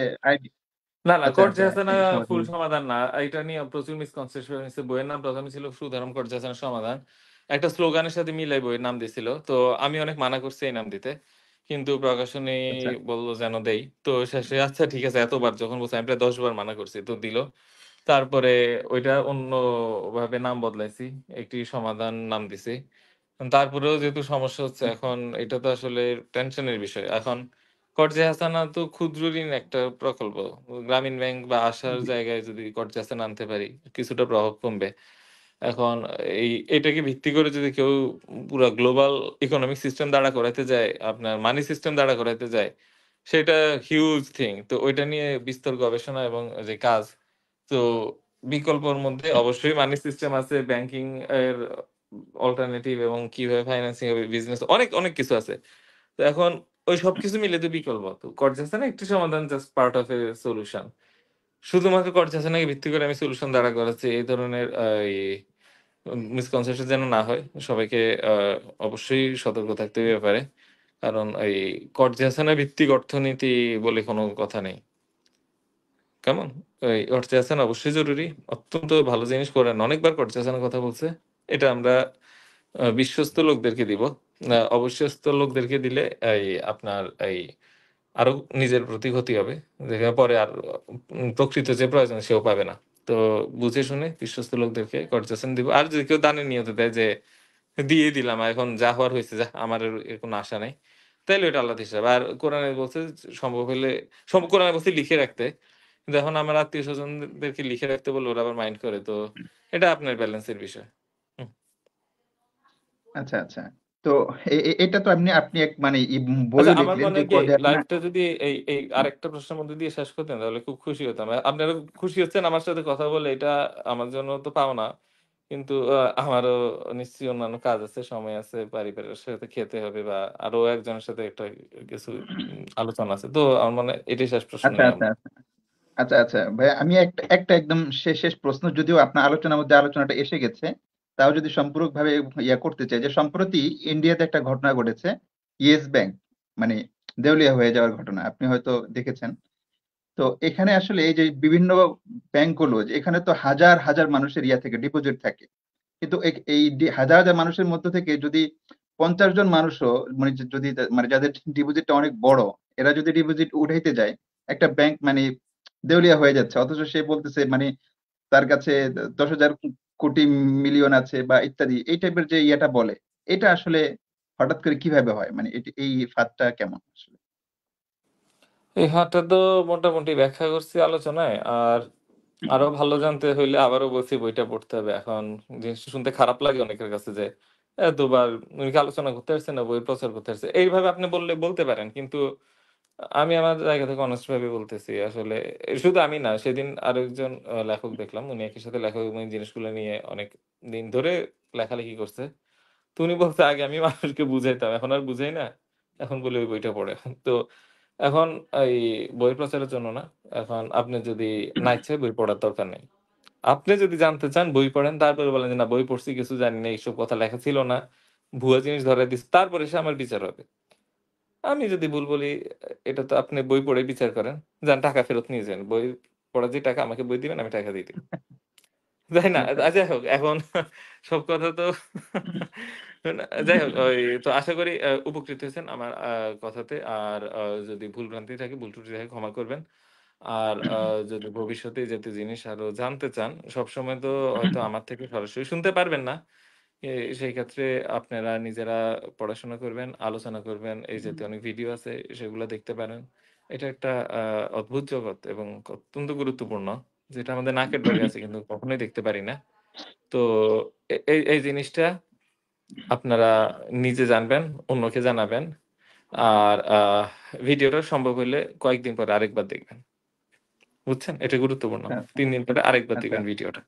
Speaker 3: না,
Speaker 2: আচ্ছা,
Speaker 3: কট
Speaker 2: আচ্ছা,
Speaker 3: জেহাসানা
Speaker 2: একটি সমাধান।
Speaker 3: ফুল সমাধান না। এটা নিয়ে প্রচুর মিসকনসেপশন হইছে। বইয়ের নাম ১ম এ ছিল সুধারম কট জেহাসানের সমাধান। একটা স্লোগানের সাথে মিলাই বইয়ের নাম দিছিল। তো আমি অনেক মানা করছি এই নাম দিতে। কিন্তু প্রকাশনী
Speaker 2: আচ্ছা।
Speaker 3: বলল যেন দেই। তো শেষে আচ্ছা ঠিক আছে এতবার যখন বলছে আমি প্রায় ১০ বার মানা করছি। তো দিল। তারপরে ওইটা অন্যভাবে নাম বদলাইছি। একটি সমাধান নাম দিছি। তারপরেও যেহেতু সমস্যা হচ্ছে এখন এটা তো আসলে টেনশনের বিষয়। এখন কর্জে হাসানা তো ক্ষুদ্র ঋণ একটা প্রকল্প। গ্রামীণ ব্যাংক বা আশার
Speaker 2: জি।
Speaker 3: জায়গায় যদি কর্জে হাসানা আনতে পারি, কিছুটা প্রভাব কমবে। এখন এটাকে ভিত্তি করে যদি কেউ পুরা গ্লোবাল ইকোনমিক সিস্টেম দাঁড়া করাইতে যায়, আপনার মানি সিস্টেম দাঁড়া করাইতে যায়, সেটা হিউজ থিং। তো ওইটা নিয়ে বিস্তর গবেষণা এবং যে কাজ। তো বিকল্পর মধ্যে অবশ্যই মানি সিস্টেম আছে, ব্যাংকিং এর অল্টারনেটিভ এবং কিভাবে ফাইন্যান্সিং হবে, বিজনেস অনেক কিছু আছে। তো এখন ওই সবকিছু মিলে তো বিকল্প। তো কর্জাসানা একটি সমাধান just part of a solution. শুধুমাত্র কর্জাসানাকে ভিত্তি করে আমি সলিউশন দাঁড়া করাচ্ছি এই ধরনের মিসকনসেপশন যেন না হয়। সবাইকে আ অবশ্যই সতর্ক থাকতে হবে এ ব্যাপারে। কারণ এই কর্জাসানা ভিত্তিক অর্থনীতি বলে কোনো কথা নেই। কেমন? এই কর্জাসানা অবশ্যই জরুরি। অত্যন্ত ভালো জিনিস করেন। অনেকবার কর্জাসানের কথা বলছে। এটা আমরা বিশ্বস্ত লোকদেরকে দিব। অবিশ্বস্ত লোকদেরকে দিলে আপনার আরো নিজের প্রতি ক্ষতি হবে। যেখানে পরে আর প্রকৃত যে প্রয়োজন সেও পাবে না। তো বুঝে শুনে বিশ্বস্ত লোকদেরকে কর্জাসান দিব। আর যদি কেউ দানের নিয়তে দেয় যে দিয়ে দিলাম এখন যা হওয়ার হইছে যাহ আমার এর কোনো আশা নাই। তাইলে ওইটা আলাদা হিসাব। আর কোরআনে বলছে সম্ভব হইলে কোরআনে বলছে লিখে রাখতে। কিন্তু এখন আমার আত্মীয়স্বজনদেরকে লিখে রাখতে বললে ওরা আবার মাইন্ড করে। তো এটা আপনার ব্যালেন্সের বিষয়। হুম।
Speaker 2: আচ্ছা, আচ্ছা। তো এটা তো আপনি এক মানে
Speaker 3: আচ্ছা,
Speaker 2: বইও
Speaker 3: আমার
Speaker 2: লিখলেন
Speaker 3: মনে
Speaker 2: যে
Speaker 3: হয় কি
Speaker 2: পর্যায়ে আপনার
Speaker 3: লাইভটা যদি এই আরেকটা প্রশ্নের মধ্যে দিয়ে শেষ করতেন তাহলে খুব খুশি হতাম। আপনারা খুশি হচ্ছেন আমার সাথে কথা বলে, এটা আমার জন্য তো পাওনা। কিন্তু আমারও নিশ্চয়ই অন্যান্য কাজ আছে, সময় আছে, পরিবারের সাথে খেতে হবে বা আরো একজনের সাথে একটা কিছু আলোচনা আছে। তো আমার মনে হয় এটাই শেষ প্রশ্ন
Speaker 2: আচ্ছা,
Speaker 3: নেই
Speaker 2: আচ্ছা,
Speaker 3: আমরা।
Speaker 2: আচ্ছা। আচ্ছা, আচ্ছা। ভাইয়া আমি একটা একদম শেষ প্রশ্ন, যদিও আপনার আলোচনার মধ্যে আলোচনাটা এসে গেছে, তাও যদি সম্পূরকভাবে করতে চাই যে সম্প্রতি ইন্ডিয়াতে একটা ঘটনা ঘটেছে। ইয়েস ব্যাংক মানে দেউলিয়া হয়ে যাওয়ার ঘটনা। আপনি হয়তো দেখেছেন। তো এখানে আসলে এই যে বিভিন্ন ব্যাংকগুলো, যে এখানে তো হাজার, হাজার মানুষের থেকে ডিপোজিট থাকে। কিন্তু এই হাজার, হাজার মানুষের মধ্য থেকে যদি ৫০ জন মানুষও মানে যদি মানে যাদের ডিপোজিটটা অনেক বড়, এরা যদি ডিপোজিট উঠাইতে যায়, একটা ব্যাংক মানে দেউলিয়া হয়ে যাচ্ছে। অথচ সে বলতেছে মানে তার কাছে ১০,০০০ কোটি মিলিয়ন আছে বা ইত্যাদি। এই টাইপের যে বলে, এটা আসলে হঠাৎ করে কিভাবে হয়? মানে এই ফাঁদটা কেমন আসলে?
Speaker 3: এই হাতটা তো মোটামুটি ব্যাখ্যা করছি আলোচনায়। আর আরো ভালো জানতে হইলে আবারও বলছি বইটা পড়তে হবে। এখন জিনিসটা শুনতে খারাপ লাগে অনেকের কাছে যে এতবার উনি কি আলোচনা করতে পারছে না বই প্রচার করতে পারছে। এইভাবে আপনি বললে বলতে পারেন। কিন্তু আমি আমার জায়গা থেকে অনেস্ট ভাবে বলতেছি। আসলে শুধু আমি না, সেদিন আরেকজন লেখক দেখলাম। উনি একই সাথে লেখক এবং এই জিনিসগুলো নিয়ে অনেক দিন ধরে লেখালেখি করছে। তো উনি বলছে, "আগে আমি মানুষকে বুঝাইতাম। এখন আর বুঝাই না। এখন বলি ওই বইটা পড়ে।" তো এখন এই বই প্রচারের জন্য না। এখন আপনি যদি না ইচ্ছায় বই পড়ার দরকার নেই। আপনি যদি জানতে চান বই পড়েন, তারপরে বলেন যে, "না, বই পড়ছি, কিছু জানি না। এইসব কথা লেখা ছিল না। ভুয়া জিনিস ধরায় দিছে।" তারপরে এসে আমার বিচার হবে। আমি যদি ভুল বলি, এটা তো আপনি বই পড়ে বিচার করেন। যান টাকা ফেরত নিয়ে যান। বই পড়ার যে টাকা, আমাকে বই দিবেন, আমি টাকা দিয়ে দিব। তাই না?
Speaker 2: আচ্ছা,
Speaker 3: যাই হোক, এখন সব কথা তো না, যাই হোক, তো আশা করি উপকৃত হয়েছেন আমার কথাতে। আর যদি ভুলভ্রান্তি থাকে, ভুল ত্রুটি থাকে ক্ষমা করবেন। আর যদি ভবিষ্যতে এই জাতীয় জিনিস আরো জানতে চান, সবসময় তো হয়তো আমার থেকে সরাসরি শুনতে পারবেন না। এ সেই ক্ষেত্রে আপনারা নিজেরা পড়াশোনা করবেন, আলোচনা করবেন। এই জাতীয় অনেক ভিডিও আছে, সেগুলো দেখতে পারেন। এটা একটা আ অদ্ভুত জগৎ এবং অত্যন্ত গুরুত্বপূর্ণ। যেটা আমাদের নাকের ডগে আছে কিন্তু কখনোই দেখতে পারি না। তো এই জিনিসটা আপনারা নিজে জানবেন, অন্যকে জানাবেন। আর ভিডিওটা সম্ভব হইলে কয়েকদিন পরে আরেকবার দেখবেন। বুঝছেন? এটা গুরুত্বপূর্ণ।
Speaker 2: আচ্ছা,
Speaker 3: ৩ দিন পরে আরেকবার
Speaker 2: আচ্ছা,
Speaker 3: দেখবেন
Speaker 2: আচ্ছা।
Speaker 3: ভিডিওটা।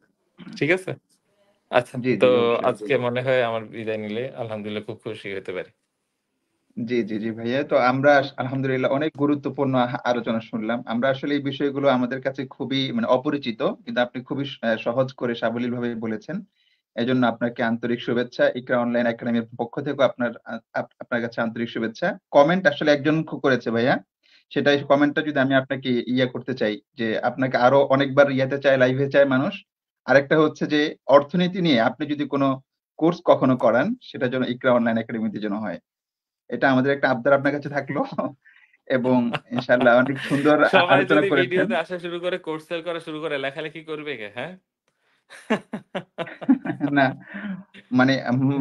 Speaker 3: ঠিক আছে? আচ্ছা।
Speaker 2: জি,
Speaker 3: তো
Speaker 2: জি, অবশ্যই।
Speaker 3: আজকে মনে হয় আমার বিদায় নিলে আলহামদুলিল্লাহ খুব খুশি হতে পারি।
Speaker 2: জি, জি, জি ভাইয়া। তো আমরা আলহামদুলিল্লাহ অনেক গুরুত্বপূর্ণ আলোচনা শুনলাম। আমরা আসলে এই বিষয়গুলো আমাদের কাছে খুবই মানে অপরিচিত। কিন্তু আপনি খুবই সহজ করে সাবলীলভাবে বলেছেন। এজন্য আপনাকে আন্তরিক শুভেচ্ছা। ইকরা অনলাইন একাডেমির পক্ষ থেকেও আপনার কাছে আন্তরিক শুভেচ্ছা। কমেন্ট আসলে একজন করেছে ভাইয়া। সেটাই কমেন্টটা যদি আমি আপনাকে করতে চাই যে আপনাকে আরো অনেকবার চায়, লাইভে চায় মানুষ। আরেকটা হচ্ছে যে অর্থনীতি নিয়ে আপনি যদি কোনো কোর্স কখনো করান, সেটা যেন ইকরা অনলাইন একাডেমিতে যেন হয়। এটা আমাদের একটা আবদার আপনার কাছে থাকলো। এবং ইনশাআল্লাহ অনেক সুন্দর
Speaker 3: সবাই
Speaker 2: আলোচনা
Speaker 3: যদি
Speaker 2: করেছেন।
Speaker 3: ভিডিওতে আসা শুরু করে, কোর্স সেল করা শুরু করে, লেখালেখি করবে কে, হ্যাঁ?
Speaker 2: না, মানে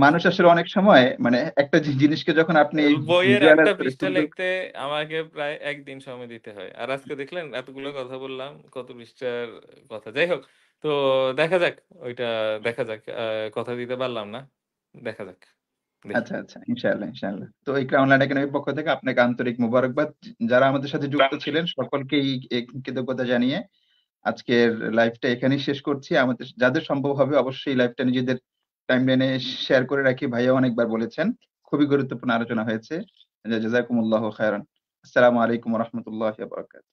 Speaker 2: মানুষ আসলে অনেক সময় মানে একটা জিনিসকে যখন আপনি
Speaker 3: বইয়ের একটা
Speaker 2: ভিজুয়ালাইজ করে
Speaker 3: পৃষ্ঠা
Speaker 2: সুন্দর।
Speaker 3: লিখতে আমাকে প্রায় ১ দিন সময় দিতে হয়। আর আজকে দেখলেন এতগুলো কথা বললাম, কত পৃষ্ঠার কথা। যাই হোক, তো দেখা যাক, ওইটা দেখা যাক। কথা দিতে পারলাম না। দেখা যাক। দেখি।
Speaker 2: আচ্ছা, আচ্ছা। ইনশাআল্লাহ, ইনশাআল্লাহ। তো ইকরা অনলাইন একাডেমির পক্ষ থেকে আপনাকে আন্তরিক মোবারকবাদ। যারা আমাদের সাথে যুক্ত ছিলেন সকলকেই কৃতজ্ঞতা জানিয়ে আজকের লাইভটা এখানেই শেষ করছি। আমাদের যাদের সম্ভব হবে অবশ্যই লাইভটা নিজেদের টাইমলাইনে শেয়ার করে রাখি। ভাইয়া অনেকবার বলেছেন। খুবই গুরুত্বপূর্ণ আলোচনা হয়েছে। জাযাকুমুল্লাহু খায়রান। আসসালামু আলাইকুম ওয়া রাহমাতুল্লাহি ওয়া বারাকাতুহু।